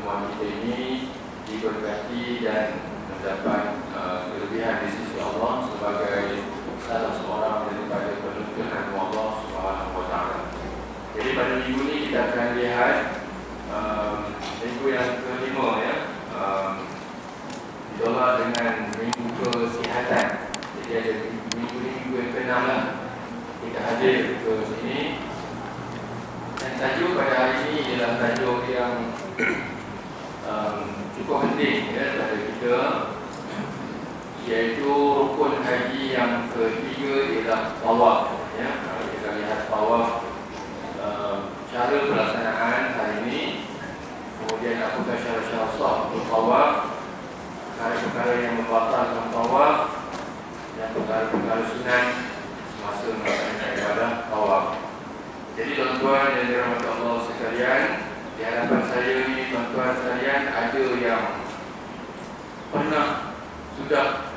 pertemuan kita ini diberkati dan mendapat kelebihan di sisi Allah sebagai salah seorang daripada penuntut ilmu Allah Subhanahu wa Ta'ala. Jadi pada minggu ini kita akan lihat minggu yang kelima, ya, ditolak dengan minggu kesihatan. Jadi ada minggu ini minggu yang ke-6 lah kita hadir ke sini. Dan tajuk pada hari ini ialah tajuk yang cukup penting, ya, pada kita, iaitu rukun haji yang ketiga ialah tawaf, ya. Kita lihat tawaf, cara pelaksanaan hari ini, kemudian apakah syarat-syarat sah untuk tawaf, perkara-perkara yang membatalkan tawaf, dan perkara-perkara sunat semasa melaksanakan ibadah tawaf. Jadi tuan-tuan yang dirahmati Allah sekalian, di hadapan saya ini tuan-tuan sekalian ada yang pernah sudah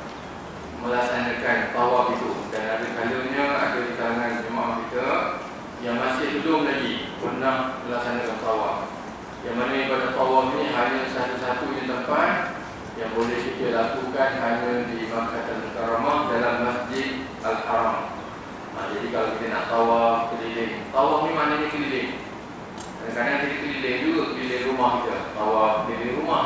melaksanakan tawaf itu, dan ada kalanya ada di kalangan jemaah kita yang masih belum lagi pernah melaksanakan tawaf. Yang mana ibadah tawaf ini hanya satu-satunya tempat yang boleh kita lakukan hanya di Makkah Al-Mukarramah dalam Masjid Al-Haram. Jadi kalau kita nak tawaf keliling, tawaf ni maknanya keliling. Kadang-kadang kita keliling juga, keliling rumah kita, tawaf keliling rumah,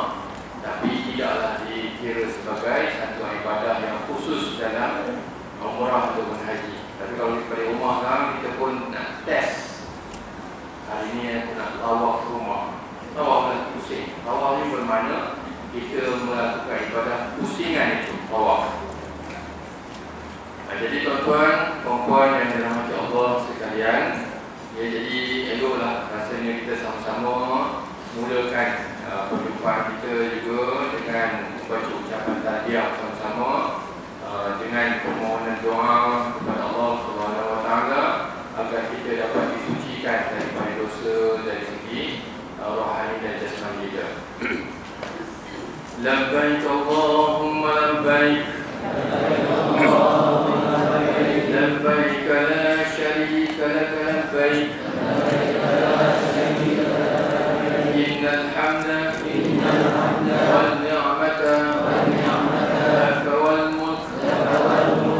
tapi tidaklah dikira sebagai satu ibadah yang khusus dalam umrah atau haji. Tapi kalau daripada rumah kan, kita pun nak test. Hari ini aku nak tawaf rumah, tawaf dan pusing. Tawaf ni bermakna kita melakukan ibadah pusingan itu, tawaf. Jadi tuan-tuan, puan-puan yang dirahmati Allah sekalian, ya, jadi eloklah rasanya kita sama-sama mulakan perjumpaan kita juga dengan membaca ucapan tahniah sama-sama, dengan permohonan doa kepada Allah Subhanahu wa Ta'ala agar kita dapat disucikan daripada dosa dari segi rohani dan jasmani kita. Labbaik Allahumma labbaik, labbaik la syarika lak labbaik, innal hamda wal ni'mata lak wal mulk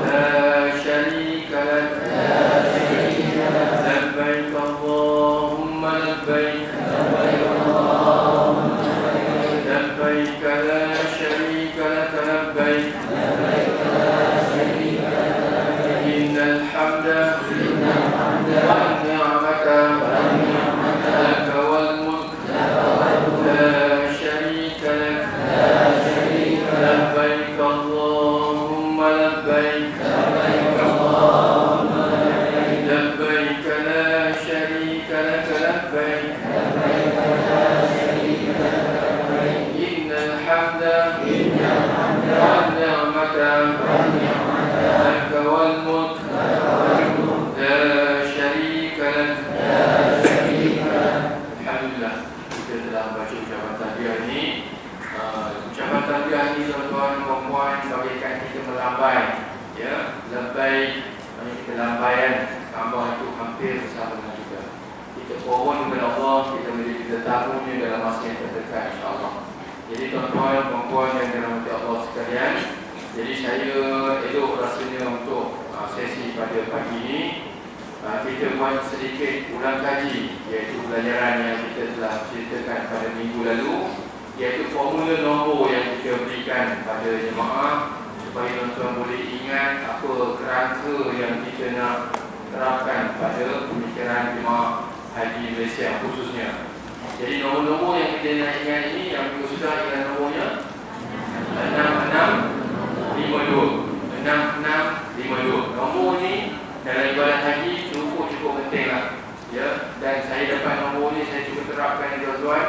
la syarika lak, labbaik Allahumma labbaik, labbaik la syarika lak labbaik, innal hamda wal ni'mata lak wal mulk la syarika lak, labbaik Allahumma labbaik, labbaik la syarika lak labbaik, innal hamda wal ni'mata lak wal mulk la syarika lak. Alhamdulillah, kita telah baca ucapan tahniah ini. Ucapan tahniah ini tuan-tuan dan puan bagaikan kita melambai, ya, labbaik, kita lambaian, tambah itu hampir bersama dengan kita. Kita pohon kepada Allah, kita menjadi tetamunya dalam masa yang terdekat, insya-Allah. Jadi tuan-tuan dan puan yang dirahmati Allah sekalian, jadi saya elok rasanya untuk sesi pada pagi ini kita buat sedikit ulang kaji, iaitu pelajaran yang kita telah ceritakan pada minggu lalu, iaitu formula nombor yang kita berikan pada jemaah supaya tuan-tuan boleh ingat apa kerangka yang kita nak terapkan pada pemikiran jemaah haji Malaysia khususnya. Jadi nombor-nombor yang kita nak ingat ini yang minggu sudah ialah nombornya 6652. 6652. Nombor ni dalam ibadah haji cukup penting lah, ya. Dan saya dapat nombor ni, saya cuba terapkan di tuan-tuan.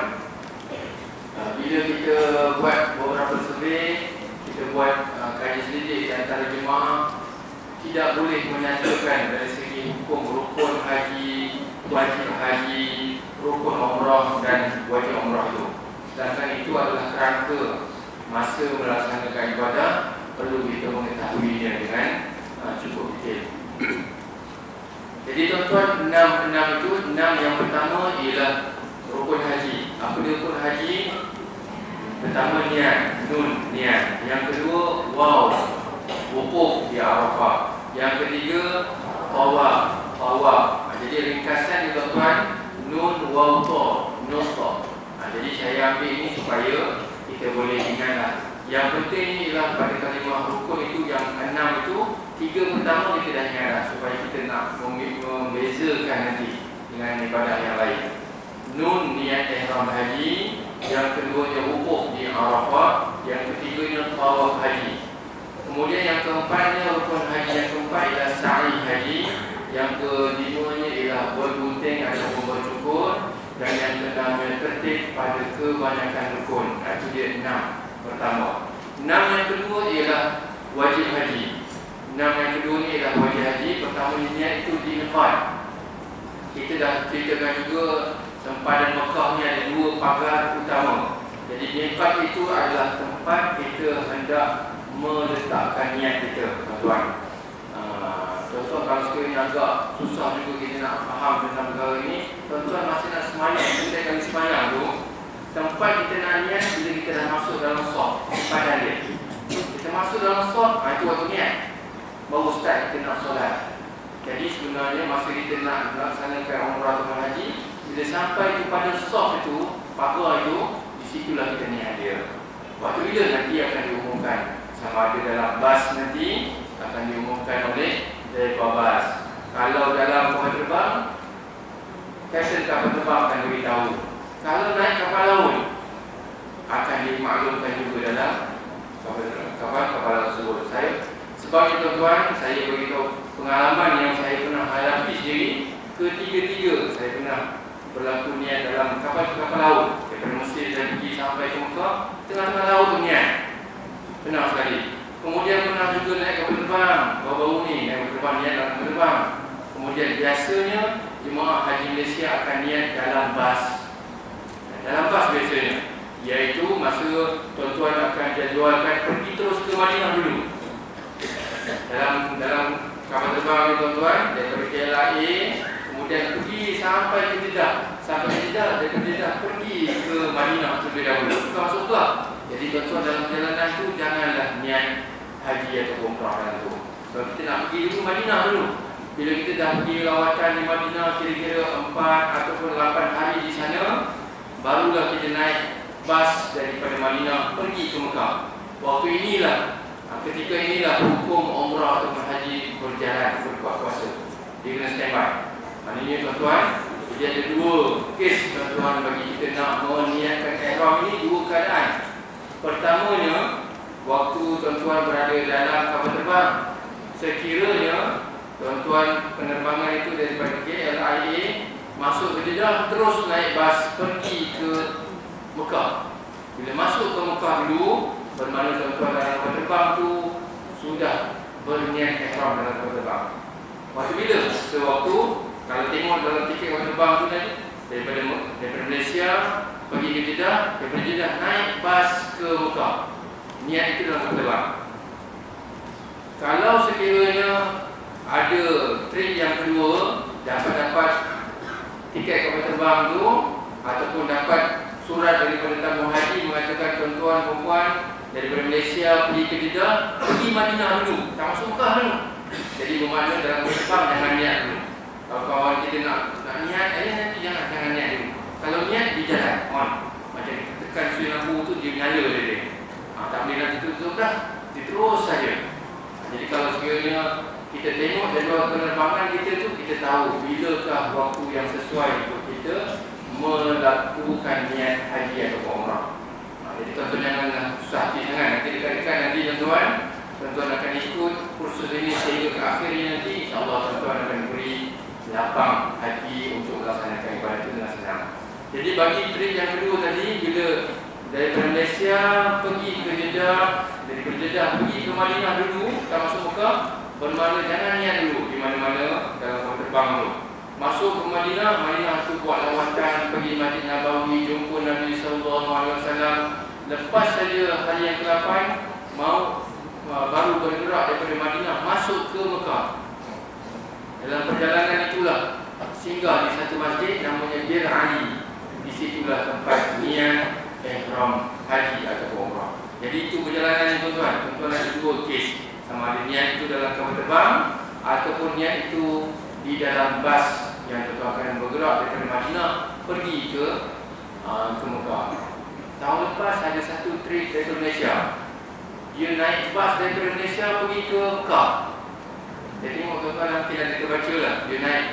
Bila kita buat beberapa survey, kita buat kaji selidik di antara jemaah, tidak boleh menyatakan dari segi hukum rukun haji, wajib haji, rukun umrah dan wajib umrah itu. Sedangkan itu adalah kerangka masa melaksanakan ibadah, perlu kita mengetahuinya dengan cukup detail. Jadi tuan-tuan, 6 itu, 6 yang pertama ialah rukun haji. Apa dia rukun haji? Pertama niat, nun, niat. Yang kedua waw, wukuf di Arafah. Yang ketiga tawaf, tawaf. Jadi ringkasan di tuan, nun, waw, ta, nun, ta. Jadi saya ambil ini supaya kita boleh ingatlah. Yang penting ni ialah pada kalimah rukun itu yang 6 itu, 3 pertama kita dah ingatlah supaya kita nak membezakan nanti dengan ibadah yang lain. Nun, niat ihram haji. Yang keduanya wukuf di Arafah. Yang ketiganya tawaf haji. Kemudian yang keempatnya rukun haji. Yang keempat ialah sa'i haji. Yang kelimanya ialah bergunting ataupun bercukur. Dan yang keenamnya tertib pada kebanyakan rukun. Itu dia 6 pertama. 6 yang kedua ialah wajib haji. 6 yang kedua ni ialah wajib haji. Pertama niat itu di miqat. Kita dah ceritakan juga sempadan Mekah ni ada 2 pagar utama. Jadi miqat itu adalah tempat kita hendak meletakkan niat kita, tuan-tuan. Contoh kalau sekiranya agak susah juga kita nak faham tentang perkara ini, tuan-tuan masih nak semayang, kita kali semayang tu, tempat kita nak niat bila kita dah masuk dalam soft, sempadan dia. Kita masuk dalam soft, itu waktu niat. Baru start kita nak solat. Jadi sebenarnya masa kita nak melaksanakan umrah atau haji, bila sampai kepada soft itu, pagar itu, di situlah kita niat dia. Waktu bila nanti akan diumumkan, sama ada dalam bas nanti akan diumumkan oleh daripada bas. Kalau dalam kapal terbang, kapten kapal terbang akan beritahu. Kalau naik kapal laut, akan dimaklumkan juga dalam kapal tersebut. Sebab itu tuan, saya beritahu pengalaman yang saya pernah hadapi sendiri. Ketiga-tiga saya pernah berlaku niat dalam kapal laut. Daripada Mesir saya pergi sampai ke Mekah, tengah-tengah laut tu niat. Pernah sekali. Kemudian pernah juga naik kapal terbang. Baru-baru ni naik kapal terbang, niat dalam kapal terbang. Kemudian biasanya jemaah haji Malaysia akan niat dalam bas. Dalam bas biasanya, iaitu masa tuan-tuan akan jadualkan pergi terus ke Madinah dulu. Dalam kapal terbang ni tuan-tuan, daripada KLIA kemudian pergi sampai ke Jeddah. Daripada Jeddah pergi ke Madinah terlebih dahulu. Bukan masuk Mekah. Jadi tuan-tuan dalam perjalanan tu janganlah niat haji atau umrah dalam tu. Sebab kita nak pergi dulu Madinah dulu. Bila kita dah pergi lawatan di Madinah kira-kira 4 ataupun 8 hari di sana, barulah kita naik bas daripada Madinah pergi ke Mekah. Waktu inilah, ketika inilah hukum umrah atau haji berjalan berkuat kuasa. Dia kena standby. Maknanya tuan-tuan, jadi ada 2 kes tuan-tuan bagi kita nak meniatkan ihram ini, 2 keadaan. Pertamanya, waktu tuan-tuan berada dalam kapal terbang, sekiranya tuan-tuan penerbangan itu daripada KLIA masuk ke Jeddah, terus naik bas pergi ke Mekah. Bila masuk ke Mekah dulu, bermakna tuan-tuan dalam kapal terbang tu sudah berniat ihram dalam kapal terbang. Waktu bila? Sewaktu, kalau tengok dalam tiket kapal terbang tu tadi, daripada Malaysia pergi ke Jeddah, daripada Jeddah naik bas ke Mekah. Niat itu dalam kapal terbang. Kalau sekiranya ada trip yang kedua, dapat tiket kapal terbang tu ataupun dapat surat daripada tabung haji mengatakan tuan-tuan perempuan daripada Malaysia pergi ke Jeddah, pergi Madinah dulu, tak masuk Mekah dulu. Jadi bermakna dalam kapal terbang jangan niat dulu. Kalau kawan kita nak niat, nanti jangan niat dulu. Kalau niat di jalan, on. Macam tekan sui lampu tu dia nyala dia. Tak boleh nanti tutup dah, dia terus saja. Jadi kalau sekiranya kita tengok jadual penerbangan kita tu, kita tahu bilakah waktu yang sesuai untuk kita melakukan niat haji atau umrah. Jadi tuan-tuan janganlah susah hati sangat. Nanti dekat-dekat nanti tuan-tuan akan ikut kursus ini sehingga ke akhir ini nanti, insyaAllah tuan-tuan akan beri lapang hati untuk melaksanakan ibadah itu dengan senang. Jadi bagi trip yang kedua tadi, bila daripada Malaysia pergi ke Jeddah, daripada Jeddah pergi ke Madinah dulu, tak masuk Mekah, bermakna jangan niat dulu di mana-mana dalam kapal terbang tu. Masuk ke Madinah tu buat lawatan, pergi Masjid Nabawi, jumpa Nabi SAW. Lepas saja hari yang ke-8 baru bergerak daripada Madinah masuk ke Mekah. Dalam perjalanan itulah singgah di satu masjid namanya Bir Ali. Di situlah tempat niat ihram haji atau umrah. Jadi itu perjalanan tuan-tuan. Tuan-tuan ada dua kes. Sama ada niat itu dalam kapal terbang ataupun niat itu di dalam bas yang tuan-tuan akan bergerak daripada Madinah pergi ke Mekah. Tahun lepas ada satu trip dari Malaysia. Dia naik bas dari Malaysia pergi ke Mekah. Jadi tengok tuan-tuan mungkin ada terbaca lah. Dia naik,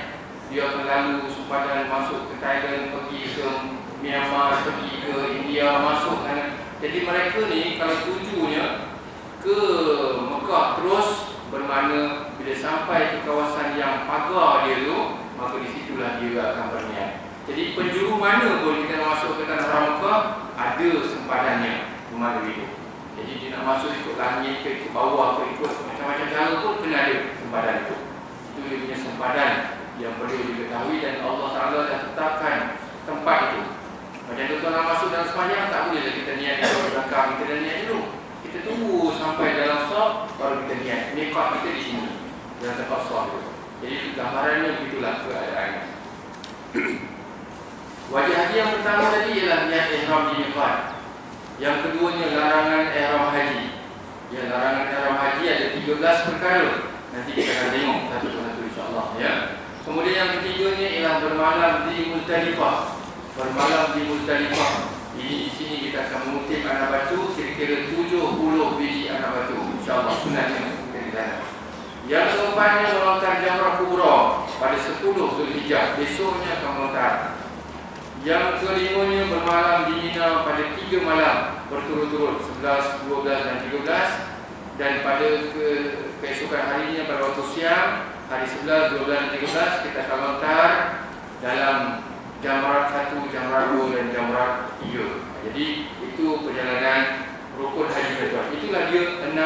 dia akan lalu sempadan masuk ke Thailand, pergi ke Myanmar, pergi ke India, masuk sana. Jadi mereka ni kalau tujunya ke Mekah terus, bermakna bila sampai ke kawasan yang pagar dia tu, maka di situlah dia akan berniat. Jadi penjuru mana pun kita nak masuk ke tanah haram Mekah, ada sempadannya melalui itu. Jadi dia nak masuk ikut langit ke ikut bawah ke ikut macam-macam cara pun kena ada sempadan itu. Itu dia punya sempadan yang perlu diketahui dan Allah Ta'ala dah tetapkan tempat itu. Macam tuan-tuan nak masuk dalam sembahyang, tak boleh kita niat di belakang, kita dah niat dulu. Kita tunggu sampai dalam shaf baru kita niat. Miqat kita di sini, dalam tempat shaf itu. Jadi gambarannya begitulah keadaannya. Wajah haji yang pertama tadi ialah niat ihram di miqat. Yang keduanya larangan ihram haji. Ya, larangan ihram haji ada 13 perkara. Nanti kita akan tengok satu persatu insya-Allah ya. Kemudian yang ketiganya ialah bermalam di Muzdalifah. Bermalam di Muzdalifah. Ini di sini kita akan mengutip anak batu kira-kira 70 biji anak batu. Insya-Allah sunatnya dari sana. Yang keempatnya melontar jamrah kubra pada 10 Zulhijjah. Besoknya akan melontar. Yang kelimanya bermalam di Mina pada 3 malam berturut-turut 11, 12 dan 13. Dan pada keesokan harinya pada waktu siang hari 11, 12 dan 13 kita akan lontar dalam jamrat 1, jamrat 2 dan jamrat 3. Jadi itu perjalanan rukun haji tuan. Itulah dia 6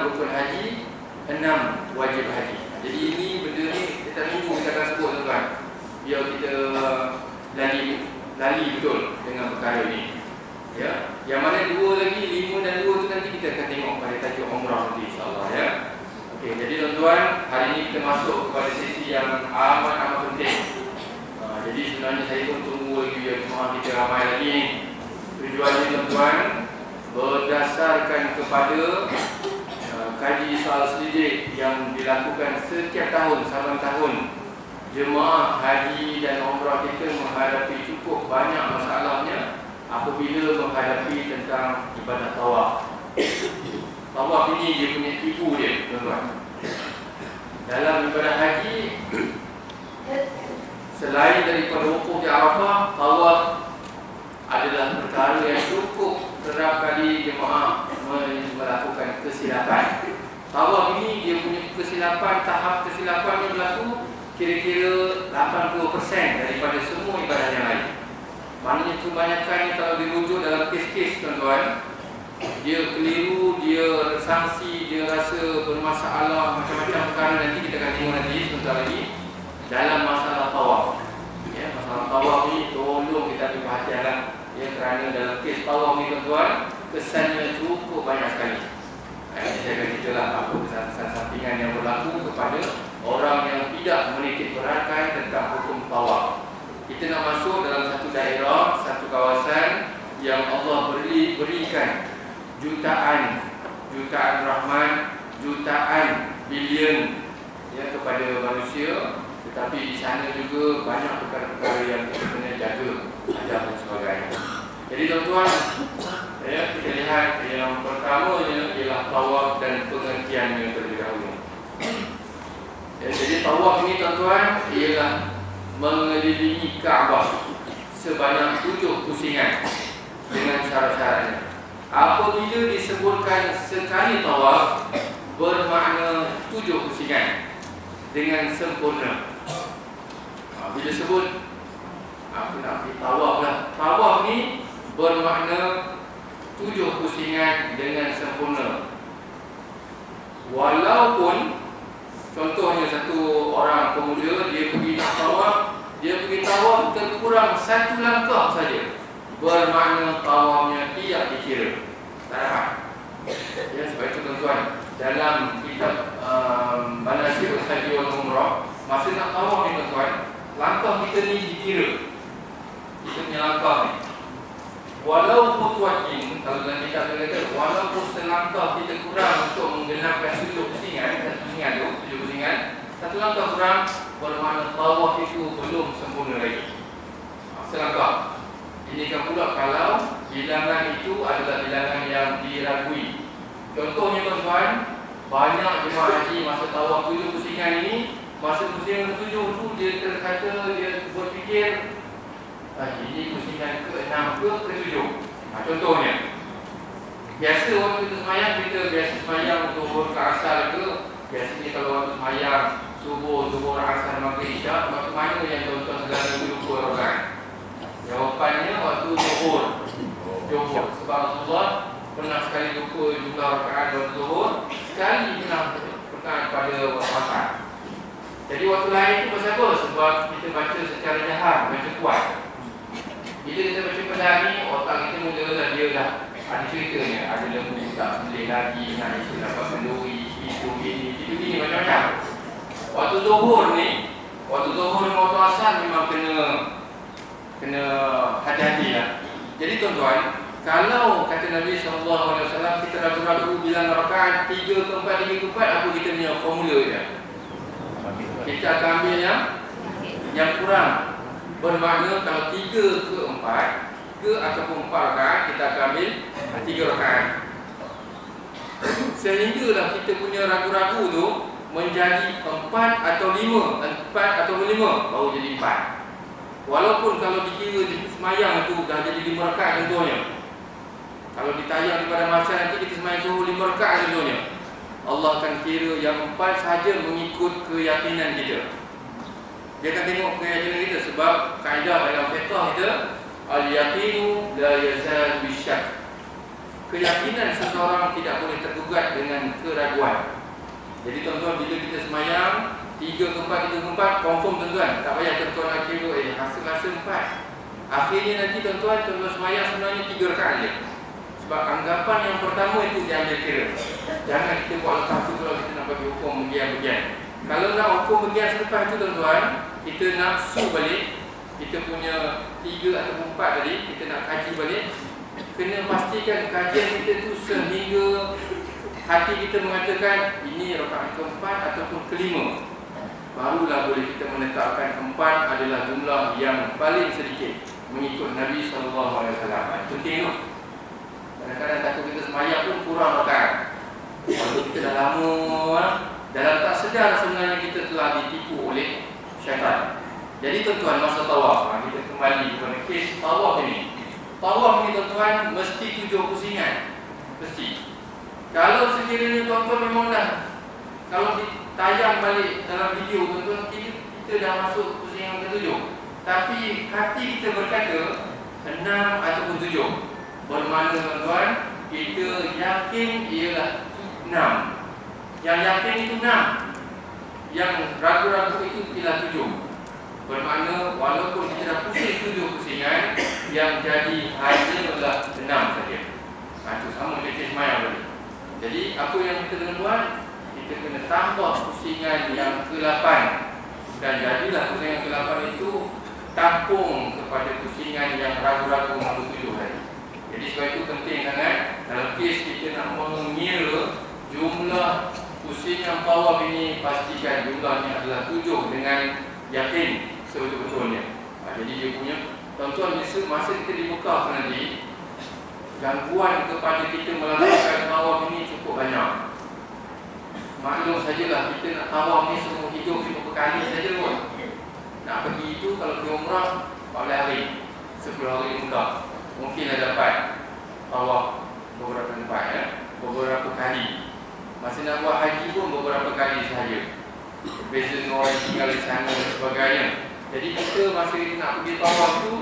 rukun haji, 6 wajib haji. Jadi ini benda ni kita minggu kita akan sebut tuan. Biar kita lali betul dengan perkara ini. Ya, yang mana 2 lagi, 5 dan 2 tu nanti kita akan tengok pada tajuk umrah nanti insya-Allah ya. Okey, jadi tuan-tuan, hari ini kita masuk kepada sesi yang amat penting. Jadi sebenarnya saya pun tunggu lagi biar jemaah kita ramai lagi ni. Tujuannya tuan-tuan berdasarkan kepada kaji soal selidik yang dilakukan setiap tahun, saban tahun. Jemaah haji dan umrah kita menghadapi cukup banyak masalahnya apabila menghadapi tentang ibadah tawaf. Tawaf ini dia punya ibu dia, tuan-tuan. Dalam ibadah haji, selain daripada wukuf di Arafah, tawaf adalah perkara yang cukup kerap kali jemaah melakukan kesilapan. Tawaf ini dia punya kesilapan, tahap kesilapan yang berlaku kira-kira 80% daripada semua ibadah yang lain. Maknanya kebanyakannya kalau dirujuk dalam kes-kes tuan-tuan, dia keliru, dia sanksi, dia rasa bermasalah, macam-macam perkara nanti kita akan tengok nanti sebentar lagi dalam masalah tawaf. Ya, masalah tawaf ni tolong kita ambil perhatianlah ya, kerana dalam kes tawaf ni tuan-tuan kesannya cukup banyak sekali. Saya akan ceritalah apa kesan-kesan sampingan yang berlaku kepada orang yang tidak menitik beratkan tentang hukum tawaf. Kita nak masuk dalam satu daerah, satu kawasan yang Allah berikan jutaan rahmat, jutaan bilion ya kepada manusia, tetapi di sana juga banyak perkara-perkara yang kita kena jaga, adab dan sebagainya. Jadi tuan-tuan, ya, kita lihat yang pertamanya ialah tawaf dan pengertiannya terlebih dahulu. Ya, jadi tawaf ini tuan-tuan ialah mengelilingi Kaabah sebanyak 7 pusingan dengan syarat-syaratnya. Apabila disebutkan sekali tawaf bermakna 7 pusingan dengan sempurna. Bila sebut apa nak tawaf lah. Tawaf ni bermakna 7 pusingan dengan sempurna. Walaupun contohnya satu orang pemuda dia pergi tawaf, terkurang 1 langkah saja, bermakna tawafnya tidak dikira. Tak dapat. Ya, sebab itu tuan-tuan, dalam kitab Manasik Haji wal Umrah, masa nak tawaf ni tuan-tuan, langkah kita ni dikira. Kita punya langkah ni walau khutwatin, kalau dalam kitab dia kata walaupun selangkah kita kurang untuk menggenapkan 7 pusingan, satu langkah kurang, bermakna tawaf itu belum sempurna lagi. Selangkah. Ini kan pula kalau bilangan itu adalah bilangan yang diragui. Contohnya tuan-tuan, banyak jemaah haji masa tawaf 7 pusingan ini, masa pusingan ke-7 tu dia terkata, dia berfikir ini pusingan ke-6 ke ke-7. Contohnya, biasa waktu kita semayang, kita biasa semayang zuhur ke asar ke, biasanya kalau waktu semayang subuh, asar, maghrib, isyak, waktu mana yang tuan-tuan segala lupa rakaat? Jawapannya waktu zuhur. Sebab Rasulullah pernah sekali lupa jumlah rakaat waktu zuhur, sekali pernah rakaat pada asar. Jadi waktu lain itu pasal apa? Sebab kita baca secara jahat, baca kuat. Bila kita baca pedang ni, otak kita mula dia dah ada ceritanya, ada lembu tak boleh lagi, nak isi dapat kenduri, itu ini macam-macam. Waktu zuhur ni, waktu asar memang kena hati-hati lah. Jadi tuan-tuan, kalau kata Nabi SAW kita ragu-ragu bilang rakaat 3 ke 4, apa kita punya formula dia? Kita akan ambil yang kurang. Bermakna kalau 3 ke 4 ataupun 4 rakaat, kita akan ambil 3 rakaat. Sehinggalah kita punya ragu-ragu tu menjadi 4 atau 5, baru jadi 4. Walaupun kalau dikira di semayang tu dah jadi 5 rakaat contohnya. Kalau ditayang pada masa nanti kita semayang suruh 5 rakaat contohnya, Allah akan kira yang 4 sahaja mengikut keyakinan kita. Dia akan tengok keyakinan kita, sebab kaedah dalam fiqh kita, al-yaqinu la yazal bisyak. Keyakinan seseorang tidak boleh tergugat dengan keraguan. Jadi tuan-tuan, bila kita semayang 3 ke 4, confirm tuan-tuan. Tak payah tuan-tuan nak kira rasa 4. Akhirnya nanti tuan-tuan semayang sebenarnya 3 rakaat je. Sebab anggapan yang pertama itu diambil kira. Jangan kita buat lepas tu kalau kita nak bagi hukum bagian-bagian. Kalau nak hukum bagian selepas itu tuan-tuan, kita nak su balik, kita punya 3 atau 4 tadi, kita nak kaji balik, kena pastikan kajian kita tu sehingga hati kita mengatakan ini rakaat keempat ataupun kelima, barulah boleh kita menetapkan 4 adalah jumlah yang paling sedikit mengikut Nabi SAW. Penting tu. Kadang-kadang takut kita semayang pun kurang rakaat. Kalau kita dah lama, dalam tak sedar sebenarnya kita telah ditipu oleh syaitan. Jadi tuan-tuan, masa tawaf, kita kembali kepada kes tawaf ini. Tawaf ini tuan-tuan mesti 7 pusingan. Mesti. Kalau sekiranya tuan-tuan memang dah, kalau ditayang balik dalam video tuan-tuan, kita dah masuk pusingan ke-7, tapi hati kita berkata 6 ataupun 7. Bermakna tuan-tuan, kita yakin ialah 6. Yang yakin itu 6. Yang ragu-ragu itu ialah 7. Bermakna walaupun kita dah pusing 7 pusingan, yang jadi hanyalah 6 saja. Itu sama macam semayang tadi. Jadi apa yang kita kena buat? Kita kena tambah pusingan yang ke-8. Dan jadilah pusingan ke-8 itu tampung kepada pusingan yang ragu-ragu nombor 7 tadi. Jadi sebab itu penting sangat dalam kes kita nak mengira jumlah pusingan tawaf ini, pastikan jumlahnya adalah 7 dengan yakin sebetul-betulnya. Jadi dia punya, tuan-tuan, masa kita di Mekah nanti, gangguan kepada kita melakukan tawaf ini cukup banyak. Maklum sajalah, kita nak tawaf ni semua hidup 50 kali saja pun. Nak pergi itu kalau ke umrah 14 hari, 10 hari di Mekah. Mungkin ada dapat tawaf beberapa tempat, beberapa kali. Masa nak buat haji pun beberapa kali sahaja. Beza dengan orang yang tinggal di sana dan sebagainya. Jadi kita masa kita nak pergi tawaf tu,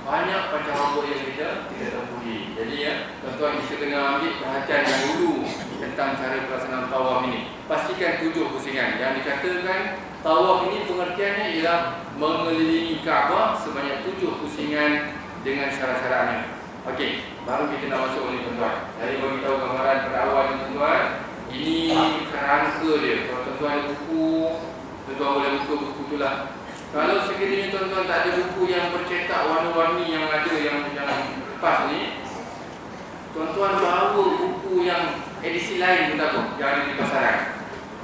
banyak macam apa yang kita tempuhi. Jadi tuan-tuan, kita kena ambil perhatian yang dulu tentang cara pelaksanaan tawaf ini. Pastikan 7 pusingan. Yang dikatakan tawaf ini pengertiannya ialah mengelilingi Kaabah sebanyak 7 pusingan dengan syarat-syaratnya. Okey, baru kita nak masuk ni tuan-tuan. Saya bagi tahu gambaran pada awal ni tuan-tuan. Ini kerangka dia. Kalau tuan-tuan ada buku, tuan-tuan boleh buka buku tu lah. Kalau sekiranya tuan-tuan tak ada buku yang bercetak warna-warni yang ada yang lepas ni, tuan-tuan bawa buku yang edisi lain pun takut yang ada di pasaran.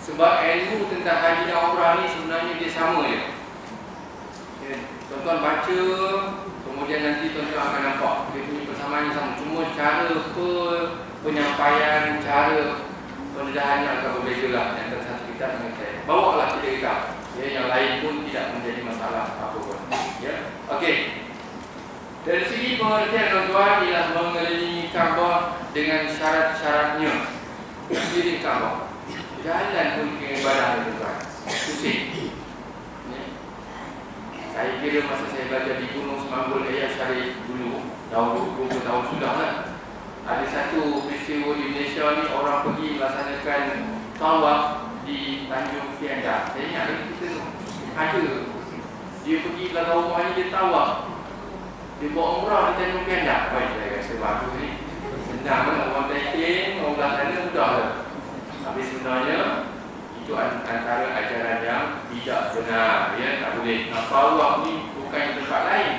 Sebab ilmu tentang haji dan umrah ni sebenarnya dia sama je. Tuan-tuan baca, kemudian nanti tuan-tuan akan nampak dia punya persamaannya sama. Cuma cara penyampaian, cara pendedahannya agak berbeza lah antara satu kitab dengan kitab. Bawa lah kitab ya, yang lain pun tidak menjadi masalah apa pun ya. Okey, dari segi pengertian tuan-tuan ialah mengelilingi Kaabah dengan syarat-syaratnya. Keliling Kaabah, jalan pun ke ibadah tuan-tuan, pusing. Saya kira masa saya belajar di Gunung Semanggul Raya Syarif dulu, tahun 20 tahun sudah lah, ada satu peristiwa di Malaysia ni, orang pergi melaksanakan tawaf di Tanjung Pianda. Saya ingat kita ada, dia pergi belakang rumah ni, dia tawaf, dia buat umrah di Tanjung Pianda. Baik, saya rasa bagus ni senang lah, orang Thailand, orang belah sana mudah lah. Tapi sebenarnya itu antara ajaran yang tidak benar ya, tak boleh. Tawaf ni bukan di tempat lain,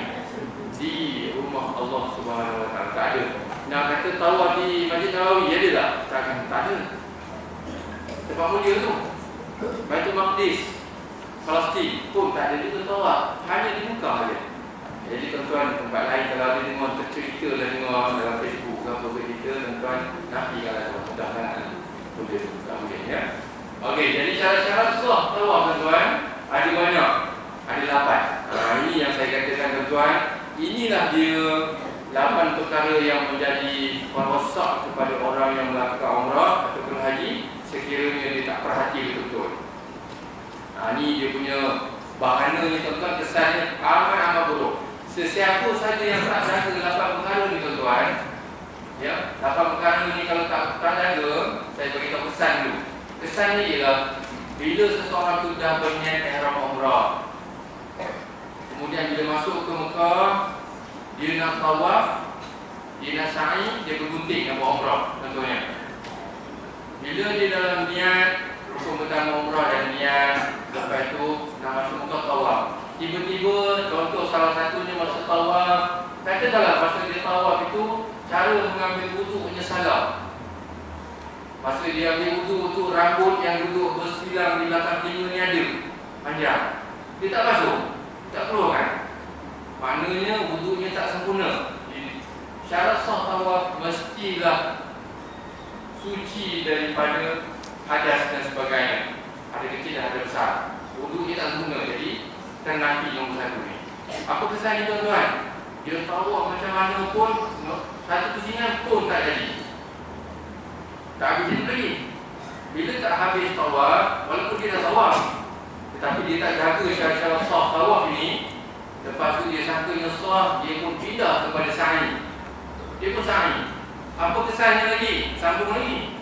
di rumah Allah Subhanahu Wa Taala. Tak ada. Nak kata tawaf di Masjid Nabawi ada tak? Tak ada. Tempat mulia tu, Baitul Maqdis, Palestin pun tak ada juga tawaf, hanya di Mekah saja. Jadi tuan-tuan, tempat lain kalau ada dengar cerita dan dengar dalam Facebook apa berita, tuan-tuan nafi kalau mudah-mudahan boleh tak boleh ya. Okey, jadi syarat-syarat sah tawaf tuan-tuan ada banyak. Ada 8. Ini yang saya katakan tuan-tuan, inilah dia 8 perkara yang menjadi perosak kepada orang yang melakukan umrah ataupun haji sekiranya dia tak perhati betul-betul. Ini dia punya bahana ni tuan-tuan, kesannya amat buruk. Sesiapa saja yang tak jaga 8 perkara ni tuan-tuan ya, 8 perkara ni kalau tak jaga, saya beritahu pesan dulu. Kesannya ialah bila seseorang tu dah berniat ihram umrah, kemudian bila masuk ke Mekah, dia nak tawaf, dia nak sa'i, dia bergunting nak buat umrah contohnya. Bila dia dalam niat rukun pertama umrah dan niat, lepas tu nak masuk Mekah tawaf, tiba-tiba contoh salah satunya masa tawaf, katakanlah masa dia tawaf itu cara mengambil wuduknya salah. Masa dia ambil wuduk tu, rambut yang duduk bersilang di belakang telinga ni ada panjang, dia tak basuh, tak perlu kan? Maknanya wuduknya tak sempurna. Syarat sah tawaf mestilah suci daripada hadas dan sebagainya, ada kecil dan ada besar. Wuduknya tak sempurna, jadi ternafi nombor 1 ni. Apa kesan ni tuan-tuan? Dia tawaf macam mana pun, satu pusingan pun tak jadi, tak habis hidup lagi. Bila tak habis tawaf, walaupun dia dah tawaf, tetapi dia tak jaga syarat-syarat sah tawaf ini, lepas tu dia sangkanya sah, dia pun pindah kepada sa'i. Dia pun sa'i. Apa kesannya lagi? Sambung lagi.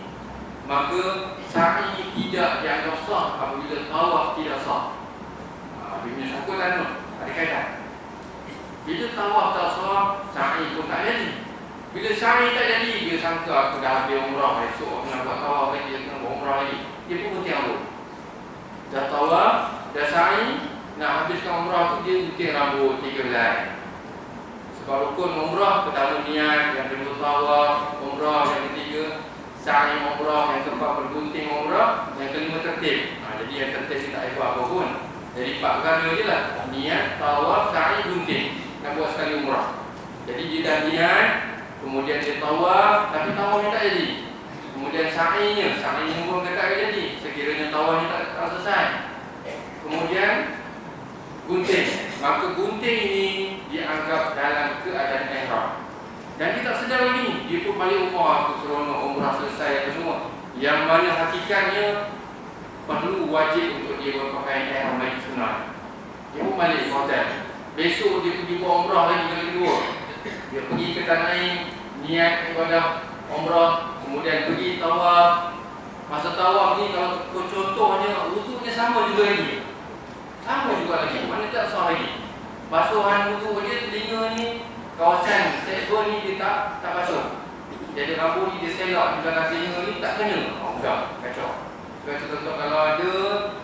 Maka sa'i tidak dianggap sah apabila tawaf tidak sah. Dia punya sangkutan tu ada kaitan. Bila tawaf tak sah, sa'i pun tak jadi. Bila sa'i tak jadi, dia sangka aku dah habis umrah, esok aku nak buat tawaf lagi, aku nak buat umrah lagi. Dia pun gunting rambut. Dah tawaf, dah sa'i, nak habiskan umrah tu dia gunting rambut 3 helai. Sebab rukun umrah pertama niat, yang kedua tawaf umrah, yang ketiga sa'i umrah, yang keempat bergunting umrah, yang kelima tertib. Jadi yang tertib ni tak ikut apa pun. Jadi 4 perkara je lah, niat, tawaf, sa'i, gunting, nak buat sekali umrah. Jadi dia dah niat, kemudian dia tawaf, tapi tawafnya tak jadi. Kemudian sa'inya pun tak jadi sekiranya tawafnya tak selesai. Kemudian gunting, maka gunting ini dianggap dalam keadaan ihram. Dan dia tak sedar lagi, dia pun balik rumah, aku seronok umrah selesai apa semua. Yang mana hakikatnya perlu wajib untuk dia berpakaian ihram lagi sunat. Dia pun balik ke hotel. Besok dia pergi buat umrah lagi kali kedua. Dia pergi ke tanah air, niat ibadah umrah, kemudian pergi tawaf. Masa tawaf ni kalau contohnya wuduknya sama juga lagi. Sama juga lagi, mana tak sah lagi. Basuhan wuduk dia, telinga ni, kawasan sektor ni dia tak basuh. Jadi rambut ni dia selak di belakang telinga ni tak kena. Enggak, kacau. Sebab itu contoh kalau ada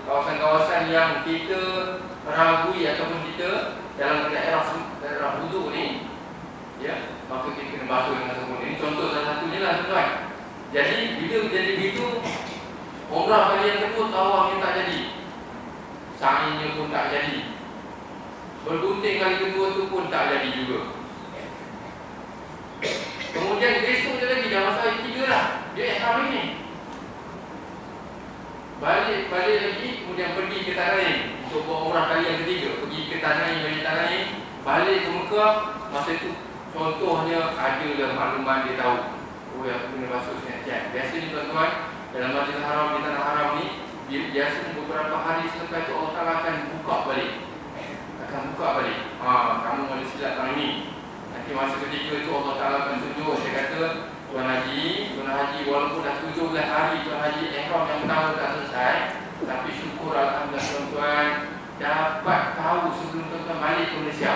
kawasan-kawasan yang kita ragui ataupun kita dalam daerah wuduk ni, ya, maka kita kena basuh dengan sempurna. Ini contoh salah satu Jadi bila jadi begitu, umrah kali yang kedua tawafnya tak jadi, sa'inya pun tak jadi, bergunting kali kedua tu pun tak jadi juga. Kemudian besok je lagi dah masa hari ketiga lah, dia ihram ini. Balik lagi, kemudian pergi ke Tanah untuk buat umrah kali yang ketiga. Pergi ke Tanah bagi Tanah, balik ke Mekah. Masa itu contohnya adalah maklumat dia tahu, oh aku kena basuh siap-siap. Biasanya tuan-tuan, dalam Masjidil Haram, di Tanah Haram ni, biasanya beberapa hari selepas itu Allah Ta'ala akan buka balik. Kamu ada silap tahun ini. Nanti masa ketiga itu Allah Ta'ala akan tunjuk. Saya kata, Tuan Haji walaupun dah 17 hari Tuan Haji ihram yang pertama tak selesai, tapi syukur alhamdulillah tuan-tuan dapat tahu sebelum tuan-tuan balik ke Malaysia.